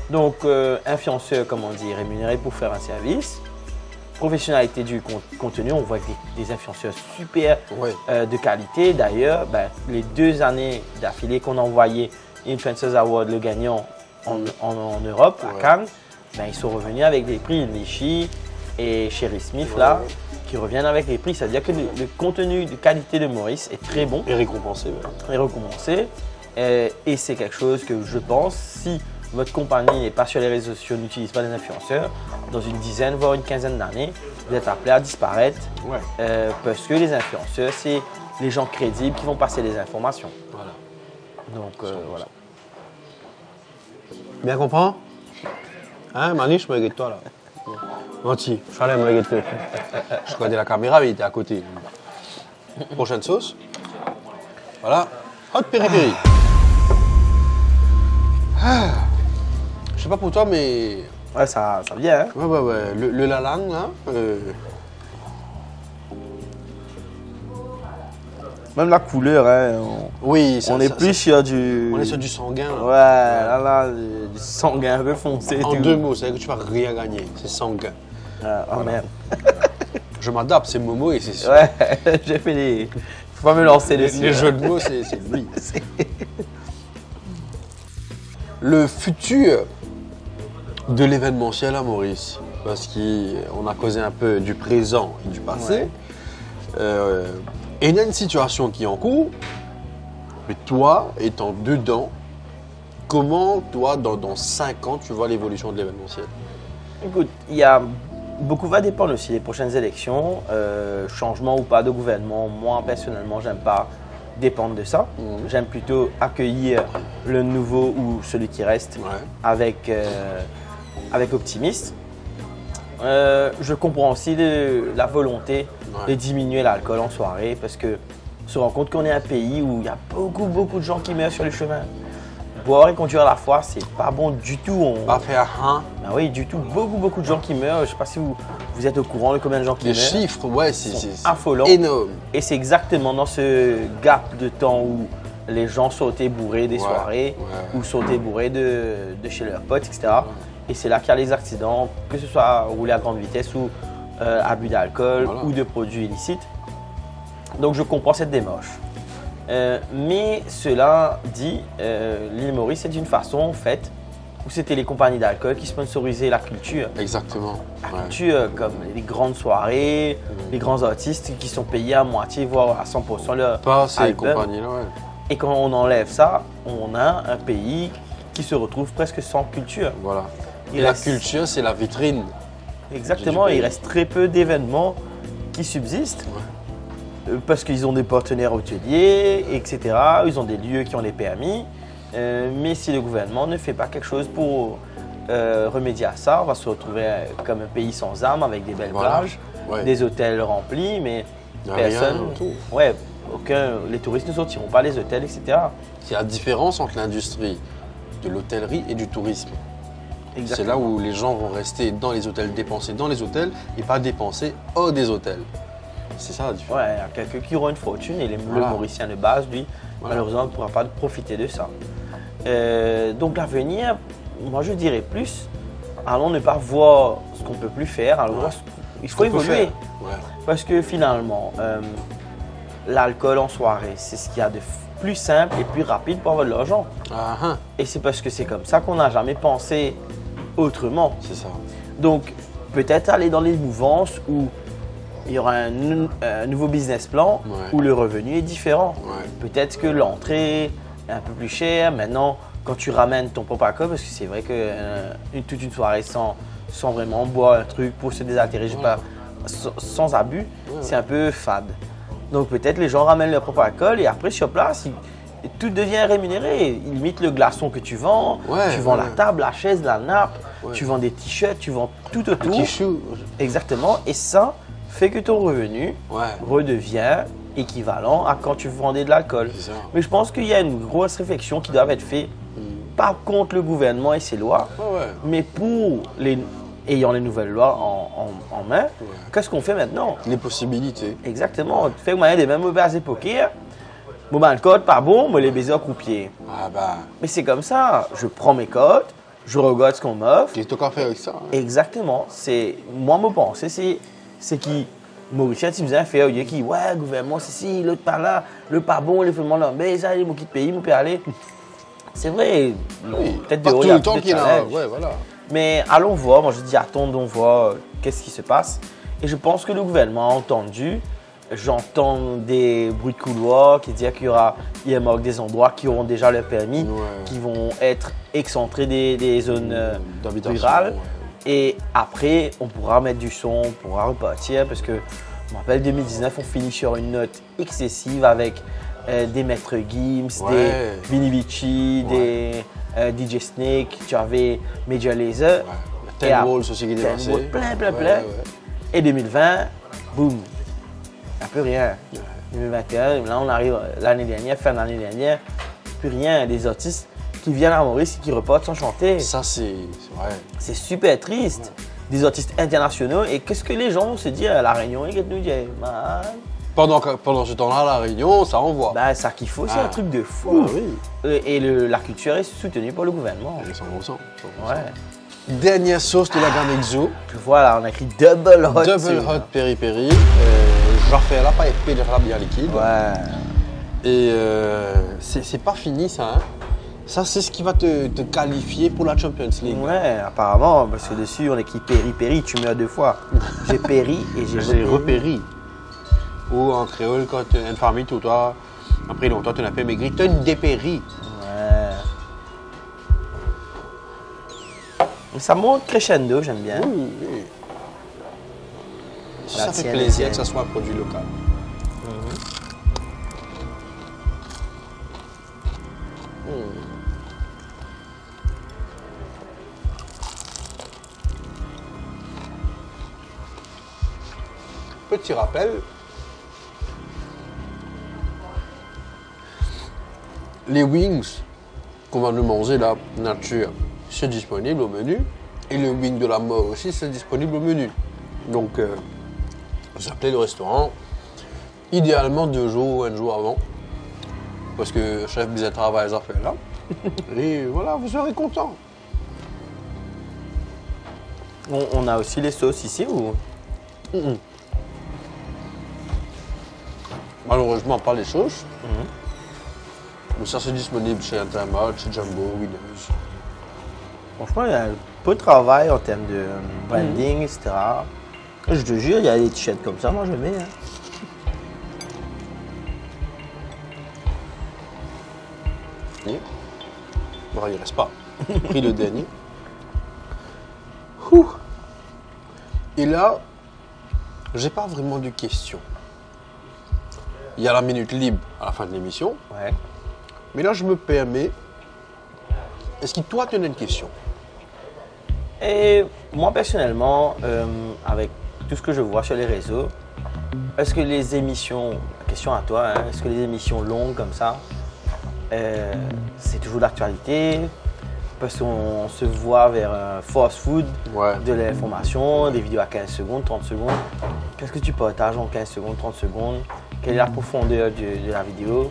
Donc, influenceur, comme on dit, rémunéré pour faire un service. Professionnalité du contenu, on voit des influenceurs super Ouais. de qualité. D'ailleurs, les 2 années d'affilée qu'on a envoyé Influencers Award, le gagnant en Europe, à Ouais. Cannes, ils sont revenus avec des prix, Nishi et Sherry Smith, là, qui reviennent avec les prix. C'est-à-dire que le contenu de qualité de Maurice est très bon. Et récompensé. Ouais. Et recommencer. Et c'est quelque chose que je pense, si votre compagnie n'est pas sur les réseaux sociaux, n'utilise pas des influenceurs, dans une dizaine, voire une quinzaine d'années, vous êtes appelé à disparaître Ouais. parce que les influenceurs, c'est les gens crédibles qui vont passer les informations. Voilà. Donc, voilà. Bien comprends? Hein, Manu, je me regarde toi là. Menti, je suis allé me regarder. Je regardais la caméra, mais il était à côté. Prochaine sauce. Voilà. Hot piri-piri. Je sais pas pour toi, mais. Ouais, ça vient, hein? Ouais. Le lalang, là. Même la couleur, hein. Oui, ça, On est ça- plus ça- sur du. On est sur du sanguin. Là. Ouais, là, du sanguin un peu foncé. et En tout. 2 mots, c'est que tu vas rien gagner. C'est sanguin. Oh merde. Je m'adapte, c'est Momo et c'est sûr. Ouais, j'ai fait les. Faut pas me lancer dessus. Les jeux de mots, c'est lui. Le futur de l'événementiel à Maurice, parce qu'on a causé un peu du présent et du passé. Ouais. Et il y a une situation qui est en cours, mais toi, étant dedans, comment, toi, dans 5 ans, tu vois l'évolution de l'événementiel? Écoute, il y a. Beaucoup va dépendre aussi des prochaines élections. Changement ou pas de gouvernement, moi personnellement, j'aime pas dépendre de ça. J'aime plutôt accueillir le nouveau ou celui qui reste Ouais. avec optimisme. Je comprends aussi la volonté de diminuer l'alcool en soirée parce que on se rend compte qu'on est un pays où il y a beaucoup de gens qui meurent sur les chemins. Boire et conduire à la fois, c'est pas bon du tout. Pas faire un. Ben oui, du tout. Beaucoup de gens qui meurent. Je sais pas si vous êtes au courant de combien de gens qui Les meurent. chiffres, ouais, sont c'est affolants. énorme. Et c'est exactement dans ce gap de temps où les gens sautaient bourrés des Ouais, soirées ouais. ou sautaient bourrés de chez leurs potes, etc. Et c'est là qu'il y a les accidents, que ce soit rouler à grande vitesse ou abus d'alcool Voilà. ou de produits illicites. Donc je comprends cette démarche. Mais cela dit, l'île Maurice c'est une façon faite où c'était les compagnies d'alcool qui sponsorisaient la culture. Exactement. La Ouais. culture, comme les grandes soirées, les grands artistes qui sont payés à moitié, voire à 100% leur Pas ces album. compagnies-là, ouais. Et quand on enlève ça, on a un pays qui se retrouve presque sans culture. Voilà. Il Et la reste- culture, c'est la vitrine. Exactement, Du pays. il reste très peu d'événements qui subsistent parce qu'ils ont des partenaires hôteliers, etc. Ils ont des lieux qui ont les permis. Mais si le gouvernement ne fait pas quelque chose pour remédier à ça, on va se retrouver comme un pays sans âme avec des belles Voilà. plages, Ouais. des hôtels remplis, mais Y a personne. rien autour. Ouais, les touristes ne sortiront pas les hôtels, etc. C'est la différence entre l'industrie de l'hôtellerie et du tourisme. C'est là où les gens vont rester dans les hôtels, dépenser dans les hôtels et pas dépenser hors des hôtels. C'est ça la différence. Ouais, il y a quelqu'un qui aura une fortune et le Voilà. Mauricien de base, lui, Voilà. malheureusement, ne pourra pas profiter de ça. Donc l'avenir, moi je dirais plus, allons ne pas voir ce qu'on ne peut plus faire, allons voir il faut qu'on peut évoluer. faire. Ouais. Parce que finalement, l'alcool en soirée, c'est ce qu'il y a de plus simple et plus rapide pour avoir de l'argent. Ah, hein, Et c'est parce que c'est comme ça qu'on n'a jamais pensé autrement. c'est ça. Donc, peut-être aller dans les mouvances où il y aura un nouveau business plan Ouais. où le revenu est différent. Ouais. Peut-être que l'entrée est un peu plus chère. Maintenant, quand tu ramènes ton propre alcool, parce que c'est vrai que toute une soirée sans vraiment boire un truc pour se désaltérer, je sais pas, sans abus, c'est un peu fade. Donc peut-être les gens ramènent leur propre alcool et après sur place, tout devient rémunéré. Limite le glaçon que tu vends, Ouais, tu vends ouais. la table, la chaise, la nappe, Ouais. tu vends des t-shirts, tu vends tout Un autour. petit chou. Exactement. Et ça fait que ton revenu Ouais. redevient équivalent à quand tu vendais de l'alcool. C'est ça. Mais je pense qu'il y a une grosse réflexion qui doit être faite, pas contre le gouvernement et ses lois, Ouais, ouais. mais pour les ayant les nouvelles lois en main. Qu'est-ce qu'on fait maintenant? Les possibilités. Exactement. Tu fais moyen des mêmes mauvaises époques. Bon, ben, le code pas bon, mais les baisers au croupier. Ah bah, Mais c'est comme ça. Je prends mes codes, je regarde ce qu'on m'offre. qu'est-ce que tu as fait avec ça? Hein? Exactement. C'est moi me penser, c'est qui Mauricien, tu me disais fait, il qui ouais, gouvernement, c'est si, l'autre par là, le pas bon, les flemants là, mais ça, les mots qui pays, mon peut aller. C'est vrai. Oui, Peut-être pas de haut, tout il y a le temps plus de qu'il a. challenge. Ouais, voilà. Mais allons voir, moi je dis attendons voir qu'est-ce qui se passe. Et je pense que le gouvernement a entendu. J'entends des bruits de couloir qui disent qu'il y a des endroits qui auront déjà leur permis, Ouais. qui vont être excentrés des zones D'habitation, rurales. ouais. Et après, on pourra mettre du son, on pourra repartir parce que Je me rappelle 2019, on finit sur une note excessive avec des Maître Gims, Ouais. des Vinny Vici, Ouais. des DJ Snake, tu avais Major Lazer. Ten Et Walls aussi qui est Ten passé. Walls, plein. Ouais. Et 2020, boum, un peu rien. 2021, là on arrive l'année dernière, fin de l'année dernière, plus rien. Des artistes qui viennent à Maurice et qui repartent sans chanter. Ça, c'est vrai. C'est super triste. Des artistes internationaux. Et qu'est-ce que les gens vont se dire à La Réunion? Ils nous disent, man, Pendant ce temps-là, à La Réunion, ça envoie. bah, ça qu'il faut, c'est Ah. un truc de fou. Ah oui. Et la culture est soutenue par le gouvernement. 100%. Ouais. Dernière sauce de la gamme Exo. Voilà, on a écrit Double Hot. Double sur- Hot Peri Peri. Je refais là, pas épais, de bien liquide. Ouais. Et c'est pas fini ça. Hein. Ça, c'est ce qui va te qualifier pour la Champions League. Ouais, apparemment, parce que dessus, on écrit Péri Péri, tu meurs deux fois. J'ai péri et j'ai repéri. Ou en créole, quand tu as une famille, toi, après longtemps, tu n'as pas maigri, tu as dépéri. Ouais. Ça monte crescendo, j'aime bien. Oui, oui. La Ça fait tienne, plaisir la que ça soit un produit local. Petit rappel, les wings qu'on va nous manger là, nature, c'est disponible au menu. Et le wing de la mort aussi, c'est disponible au menu. Donc, vous appelez le restaurant, idéalement 2 jours ou 1 jour avant. Parce que le chef disait travailler les affaires là. Et voilà, vous serez content. On a aussi les sauces ici ou? Malheureusement, pas les sauces. Mais ça, c'est disponible chez Intermarché, chez Jumbo, Winners. Franchement, il y a un peu de travail en termes de branding, etc. Je te jure, il y a des t-shirts comme ça, moi je mets. Hein. Bon, il reste pas. J'ai pris le dernier. Ouh. Et là, j'ai pas vraiment de questions. Il y a la minute libre à la fin de l'émission. Ouais. Mais là, je me permets. Est-ce que toi, tu as une question? Et moi personnellement, avec tout ce que je vois sur les réseaux, est-ce que les émissions, question à toi, hein, est-ce que les émissions longues comme ça, c'est toujours d'actualité? Parce qu'on se voit vers fast food, Ouais. de l'information, des vidéos à 15 secondes, 30 secondes. Qu'est-ce que tu partages en 15 secondes, 30 secondes? Quelle est la profondeur de la vidéo?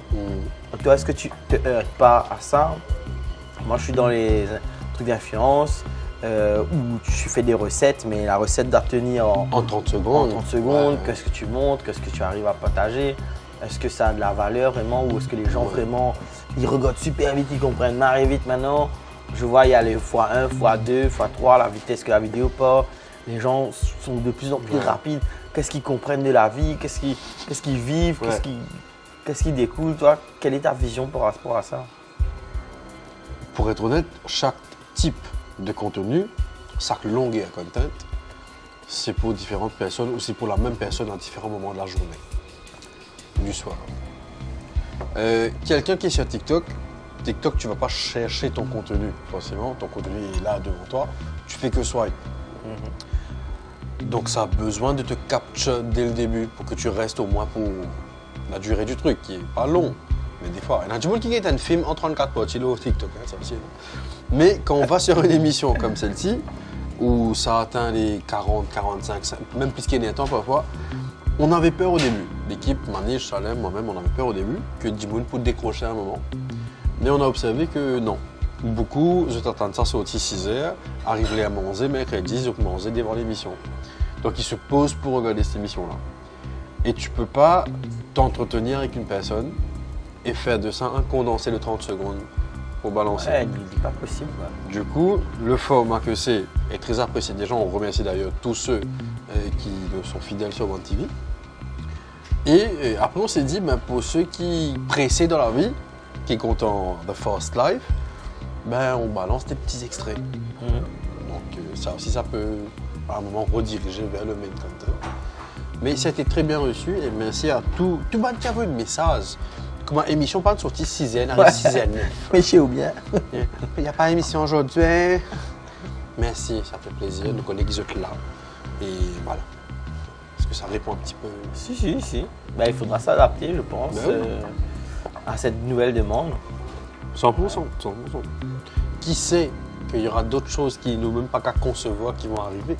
Toi, est-ce que tu te heurtes pas à ça? Moi, je suis dans les trucs d'influence où tu fais des recettes, mais la recette doit tenir En 30 en secondes. 30 secondes. Ouais. Qu'est-ce que tu montres? Qu'est-ce que tu arrives à partager? Est-ce que ça a de la valeur vraiment? Ou est-ce que les gens vraiment, ils regardent super vite, ils comprennent marrer vite maintenant? Je vois, il y a les x1, x2, x3, la vitesse que la vidéo part. Les gens sont de plus en plus rapides. Qu'est-ce qu'ils comprennent de la vie? Qu'est-ce qu'ils vivent? Ouais. Qu'est-ce qu'ils découvrent? Toi, quelle est ta vision par rapport à ça? Pour être honnête, chaque type de contenu, chaque longueur content, c'est pour différentes personnes ou c'est pour la même personne à différents moments de la journée, du soir. Quelqu'un qui est sur TikTok, tu ne vas pas chercher ton contenu, forcément. Ton contenu est là devant toi, tu fais que swipe. Donc ça a besoin de te capture dès le début pour que tu restes au moins pour la durée du truc, qui est pas long. Mais des fois, il y a du monde qui est un film en 34 potes, il est au TikTok, hein, ça aussi. Mais quand on va sur une émission comme celle-ci, où ça atteint les 40, 45, 50, même plus qu'il y a des temps parfois, on avait peur au début. L'équipe, Maniche, Salem, moi-même, on avait peur au début que Dimoun peut décrocher à un moment. Mais on a observé que non. Beaucoup, je t'attends ça sorti 6 heures, arriver à manger mercredi, je manger devant l'émission. Donc ils se posent pour regarder cette émission-là. Et tu peux pas t'entretenir avec une personne et faire de ça un condensé de 30 secondes pour balancer. Ouais, c'est pas possible. Quoi. Du coup, le format que c'est est très apprécié des gens. On remercie d'ailleurs tous ceux qui sont fidèles sur One TV. Et après, on s'est dit, ben, pour ceux qui pressés dans la vie, qui comptent en The Fast Life, ben, on balance des petits extraits. Donc ça aussi, ça peut à un moment rediriger vers le main content. Mais ça a été très bien reçu et merci à tout le monde qui a vu le message. Comment émission pas de sortie 6e, à 6e. Mais chez ou bien. Il n'y a pas d'émission aujourd'hui. Merci, ça fait plaisir. Nos collègues sont là. Et voilà. Est-ce que ça répond un petit peu? Si. Ben, il faudra s'adapter, je pense, Ben oui. à cette nouvelle demande. 100%. Qui sait qu'il y aura d'autres choses qui n'ont même pas qu'à concevoir qui vont arriver?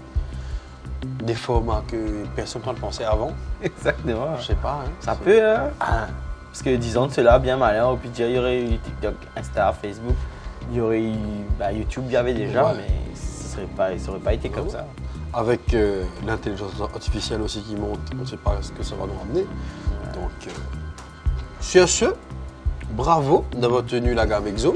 Des formats que personne n'a pensé avant. Exactement. Je sais pas. Hein. Ça peut, hein? Parce que disons de cela, bien malin, on peut dire il y aurait eu TikTok, Insta, Facebook, il y aurait eu YouTube, il y avait déjà, Ouais. mais ça n'aurait pas été comme ça. Avec l'intelligence artificielle aussi qui monte, on ne sait pas ce que ça va nous ramener. Donc, sur ce, bravo d'avoir tenu la gamme Exo.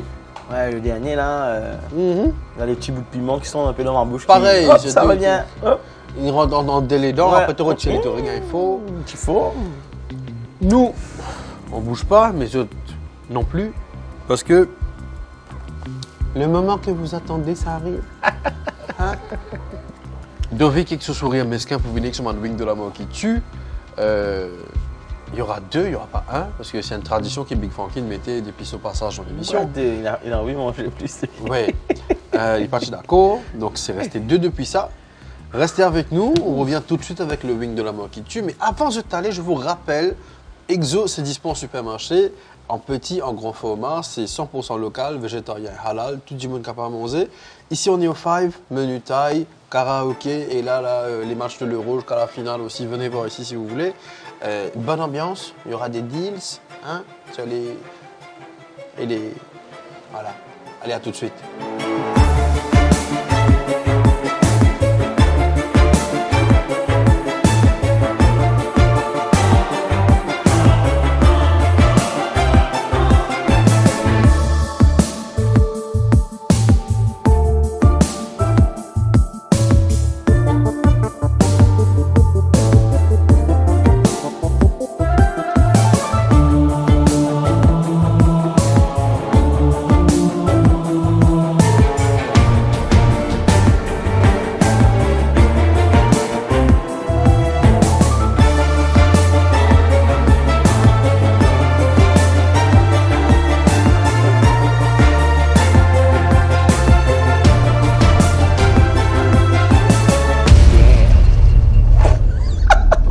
Ouais, le dernier là, il y a les petits bouts de piment qui sont un peu dans ma bouche. Pareil, hop, c'est ça tout. revient. Hop, Il rentre dans les dents, Ouais. après te retirer ton regard, il faut. qu'il faut. Nous, on bouge pas, mais les autres non plus. Parce que le moment que vous attendez, ça arrive. Hein? Devez quelque chose sourire mesquin pour venir sur mon wing de la mort qui tue. Il y aura deux, il n'y aura pas un, parce que c'est une tradition que Big Frankie mettait des pistes au passage dans l'émission. Il a envie de manger plus. Oui, il est parti d'accord, donc c'est resté deux depuis ça. Restez avec nous, on revient tout de suite avec le wing de la mort qui tue. Mais avant de t'aller, je vous rappelle, Exo, c'est disponible en supermarché, en petit, en grand format, c'est 100% local, végétarien, halal, tout le monde capable de manger. Ici, on est au 5, menu taille, karaoké, et là, les matchs de l'Euro jusqu'à la finale aussi, venez voir ici si vous voulez. Bonne ambiance, il y aura des deals, hein, sur les... Et les... Voilà, allez, à tout de suite.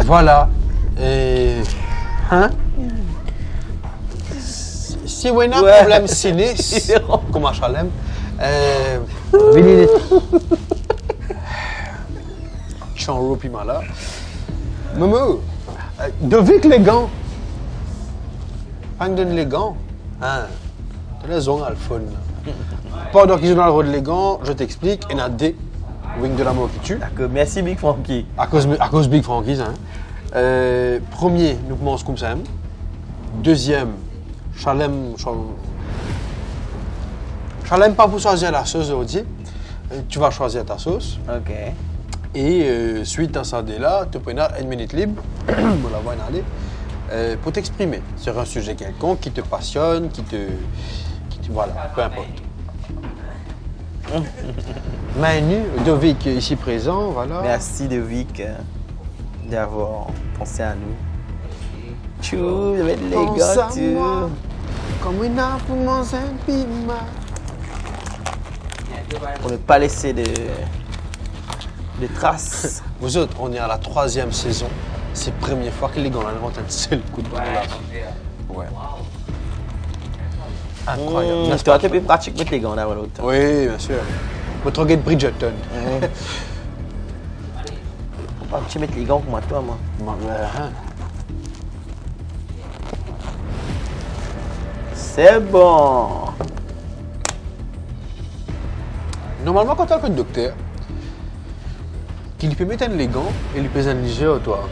Voilà. Et... Hein? Si vous avez un Ouais. problème ciné, comme à Chalem, venez... Je suis en roue puis là. Maman, devez que les gants. Pas me donne les gants. Hein? T'as raison, Alphone. Pendant qu'ils ont dans le rôle les gants, je t'explique. Il y en a des wings de la mort qui tue. D'accord, merci Big Frankie. À cause Big Frankie, hein. Premier, nous commençons comme ça. Deuxième, Chalem pas pour choisir la sauce aujourd'hui. Tu vas choisir ta sauce. Ok. Et suite à ça, là, tu peux avoir une minute libre pour la voir aller, pour t'exprimer sur un sujet quelconque qui te passionne, qui te voilà, peu importe. Manu, Dovic ici présent, voilà. Merci de Vic d'avoir pensé à nous. Tchou, je vais être les Pense gars, à tu. moi, comme une arme pour manger un piment. Pour ne pas laisser de traces. Vous autres, on est à la 3e saison. C'est la première fois que les gars inventent un seul coup de bâton là. Ouais. Incroyable. n'est-ce Toi, pas? tu es plus pratique mettre les gants derrière l'autre. Oui, bien sûr. Votre guide Bridgerton. Faut pas que tu mettes les gants pour moi, toi, moi. Hein. C'est bon. Normalement, quand tu as un docteur, qu'il peut mettre les gants et lui pèse un léger, toi.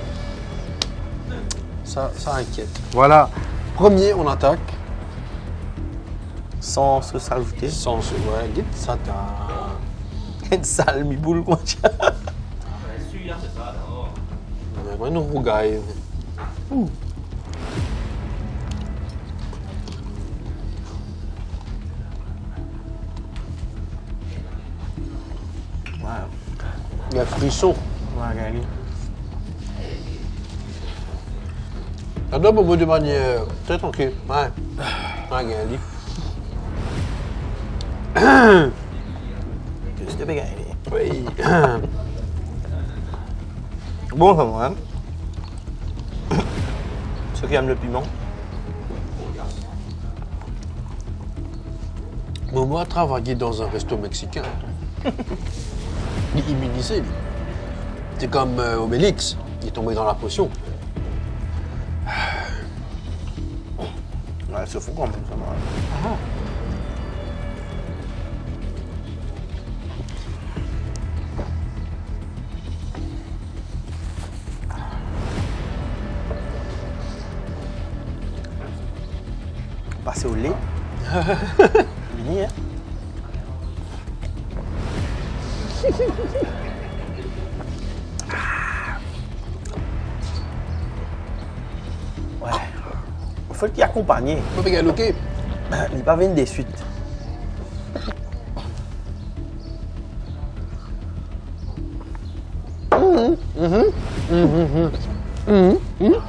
Ça inquiète. Voilà. Premier, on attaque. Sans se s'ajouter. Sans se. Ouais, guide, ça t'as. Une sale mi-boule, quoi. Celui-là, c'est ça, d'abord. Ouais, une rougaille. Ouais. Il y a frisson. Ouais, regardez. J'adore Momo de manière très tranquille. Ouais. Ouais, Gaël. Que c'était bien. Oui. Bon, ça va, hein. Ceux qui aiment le piment. Momo a travaillé dans un resto mexicain. Il est immunisé, lui. C'est comme Obélix. Il est tombé dans la potion. Ouais, c'est fou quand même, ça va. Passer au lait. Fini, hein. Ouais. Il faut qu'il accompagne. Faut bien loquer. Il pas venir des suites.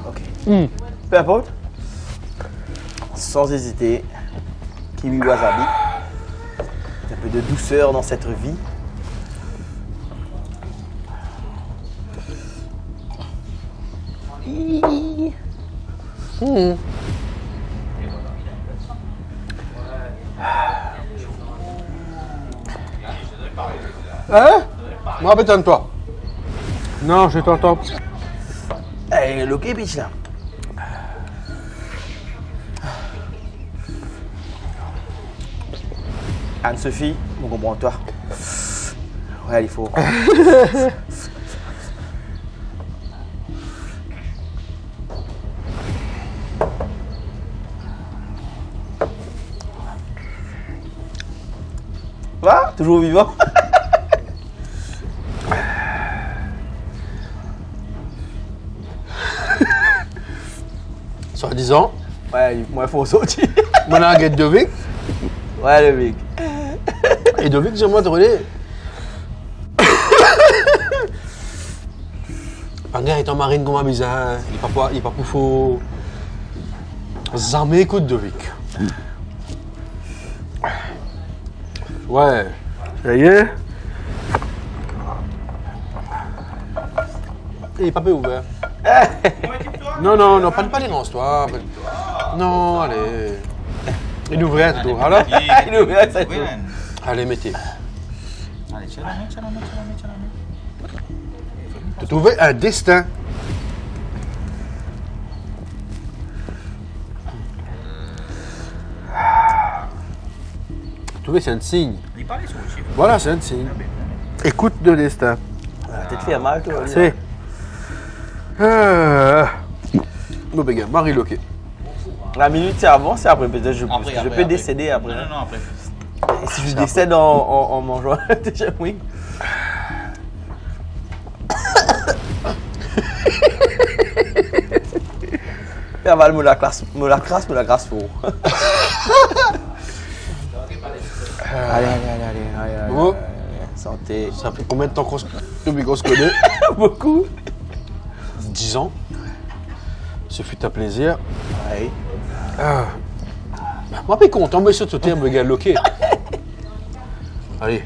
Ok. Peu importe. Sans hésiter. Kiwi wasabi. Un peu de douceur dans cette vie. Hein? Moi, bétonne-toi. Non, je t'entends. Allez, le bitch là. Anne-Sophie, on comprend toi. Ouais, il faut. Va? Toujours vivant? Soi-disant, Ouais, moi, il faut sortir. mon aguette de Vic. Ouais, le mec. Et de Vic, j'aimerais te relais. Panga est en marine comme un bizarre. Il est pas pour faux. Jamais écoute de Vic. Ouais. Ça y est. Il est pas peu ouvert. Non, non, non, pas les toi. Non, allez. Il ouvrait tout. Alors, Il est ouvert, ça. Oui, man. allez, mettez. Allez, tiens la main, tiens la main, tiens la main, tiens la main. Tu trouvé un destin. Tu trouvé, c'est un signe. Il parlait sur le chiffre. Voilà, c'est un signe. Écoute de destin. Peut-être fait mal, toi. C'est. Bon, ben, gars, Marie Loquet. La minute, c'est avant, c'est après. Peut-être je, Après, je après, peux après. décéder après. Non, non, non, après. Et si je décède en mangeant déjà, oui. Et avale me la crasse pour. Allez. Bon. Santé. Ça fait combien de temps depuis qu'on se connaît? Beaucoup. 10 ans. Ce fut un plaisir. Ouais. Moi, je suis content, mais surtout, tu me gars loqué. Allez.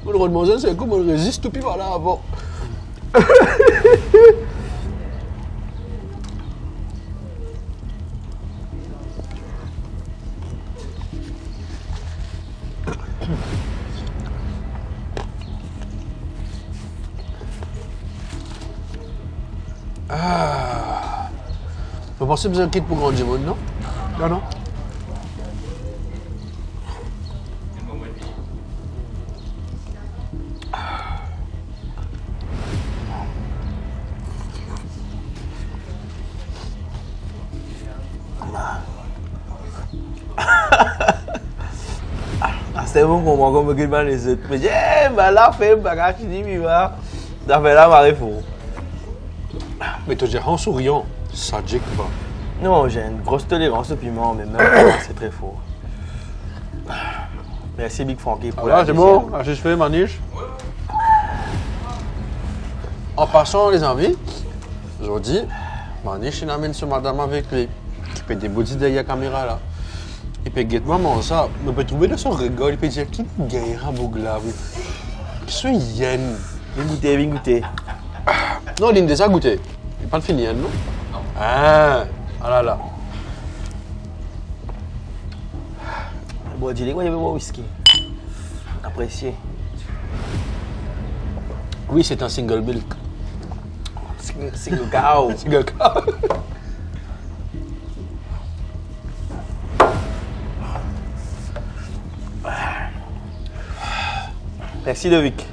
Le rôle c'est comme on résiste, puis voilà, avant. Vous pensez que vous avez un kit pour grandir, non? Non, non. C'est bon qu'on m'en me mal les autres. Mais bah là, fait un bagage, tu dis, va. Ça fait là, Marie fou. Mais tu dis en souriant, ça dit pas. Non, j'ai une grosse tolérance au piment, mais même c'est très fort. Merci Big Frankie pour Voilà, la c'est deuxième. bon, j'ai fait ma niche. En passant, les amis, aujourd'hui, ma niche, il amène ce madame avec lui, qui peut déboutir derrière la caméra là. Il peut guetter maman ça, mais il peut trouver de son regard, il peut dire qui gagne à Bougla, oui. Qui sont yen. Viens goûter. Non, il a déjà goûté. Il n'est pas fini, hein, non? Ah là là. Bon, dis-le, il y avait mon whisky. Apprécié. Oui, c'est un single milk. Single cow. Single cow. Merci Lovic.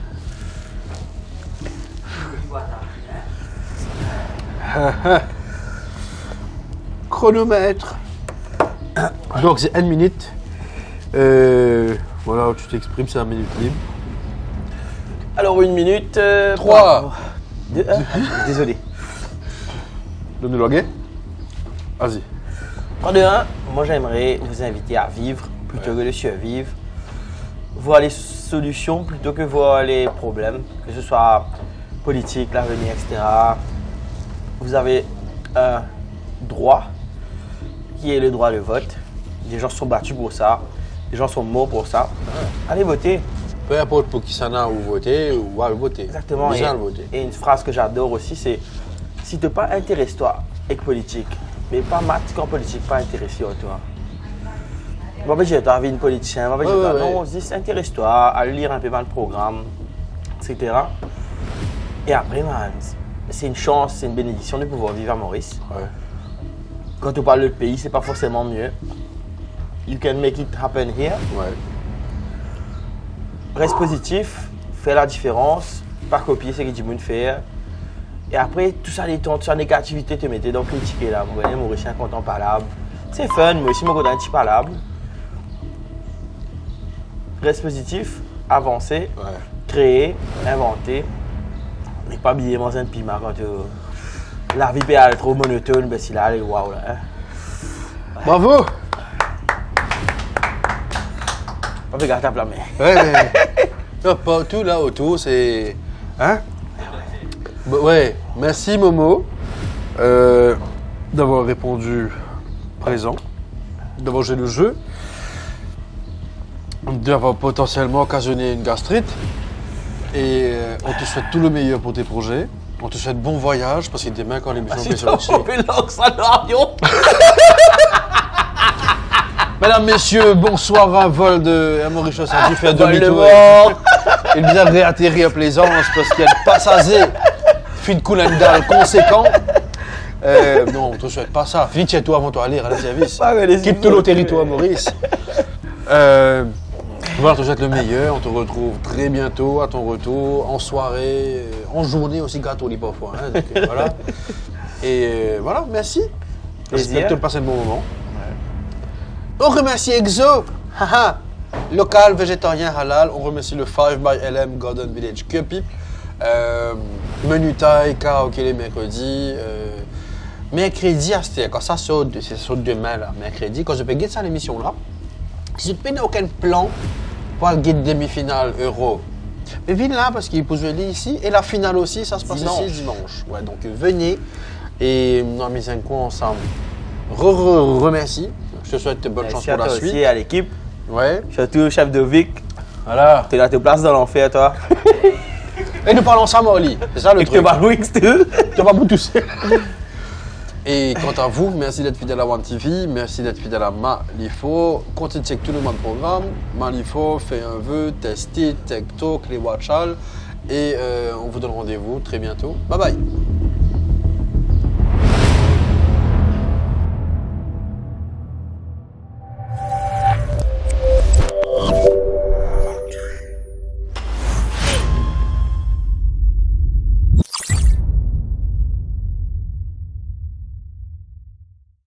Chronomètre. Donc c'est 1 minute. Voilà, tu t'exprimes, c'est 1 minute libre. Alors, 1 minute. 3. Désolé. Donne-nous l'orgueil. Vas-y. 3, 2, 1. Moi, j'aimerais vous inviter à vivre plutôt que de survivre. Voir les solutions plutôt que voir les problèmes, que ce soit politique, l'avenir, etc. Vous avez un droit qui est le droit de vote. Les gens sont battus pour ça. Les gens sont morts pour ça. Allez voter. Peu importe pour qui ça n'a ou voter ou à voter. Exactement. Bien voter. Et une phrase que j'adore aussi, c'est si tu pas intéresse-toi avec politique, mais pas maths qu'en politique, pas intéressé à toi. Bon, ben, j'ai envie de politicien. Bon, ben, non, on se dit, intéresse-toi à lire un peu mal le programme, etc. Et après, man, c'est une chance, c'est une bénédiction de pouvoir vivre à Maurice. Ouais. Quand on parle de pays, c'est pas forcément mieux. You can make it happen here. Ouais. Reste positif, fais la différence, pas copier ce que tu veux faire. Et après, tout ça, toute sa négativité, te mettez dans critiquer là. Vous voyez, Mauricien content parlable. C'est fun, mais aussi, moi, content petit parlable. Reste positif, avancer, Ouais. créer, inventer. Mais pas oublier manger un piment quand la vie peut être trop monotone, ben si là, allez, waouh là. Hein. Bravo. Pas faire gâter à plat, mais. Ouais. Non, partout là autour, c'est. Hein? Bah, ouais. Merci Momo d'avoir répondu présent, d'avoir joué le jeu, d'avoir potentiellement occasionné une gastrite. Et on te souhaite tout le meilleur pour tes projets. On te souhaite bon voyage parce que demain, quand l'émission est sortie. Mesdames, messieurs, bonsoir. Un vol de Maurice a dû faire demi-tour. Il vient de réatterrir à Plaisance parce qu'il y a le passager. Fin de coulendal conséquent. Non, on te souhaite pas ça. Finis chez toi avant de aller à la service. Quitte tout le territoire, Maurice. Voilà, on te souhaite le meilleur. On te retrouve très bientôt à ton retour, en soirée, en journée aussi, gâteau libre parfois. Hein, donc, voilà. Et voilà, merci. J'espère que tu as passé un bon moment. On remercie Exo, local végétarien halal. On remercie le 5 by LM Garden Village Cupip. Menu taille, karaoké les mercredis. Mercredi, quand ça sort, c'est sur demain, là, mercredi, quand je peux guetter ça l'émission là, si tu n'as aucun plan pour le guide demi-finale Euro, mais viens là parce qu'il peut jouer ici et la finale aussi, ça se passe ici dimanche. Ouais, donc venez et on a mis un coup ensemble. Remercie. Je te souhaite bonne chance pour la suite. Merci à l'équipe. Ouais. Surtout au chef de Vic. Voilà. Tu es là, tu places dans l'enfer, toi. Et nous parlons ça, Molly. C'est ça le truc. Tu vas Wix, tu vas pas vous tousser. Et quant à vous, merci d'être fidèle à One TV, merci d'être fidèle à Malifo. Continuez de checker tout le monde programme. Malifo fait un vœu, tester, TikTok, les Watchal. Et on vous donne rendez-vous très bientôt. Bye bye.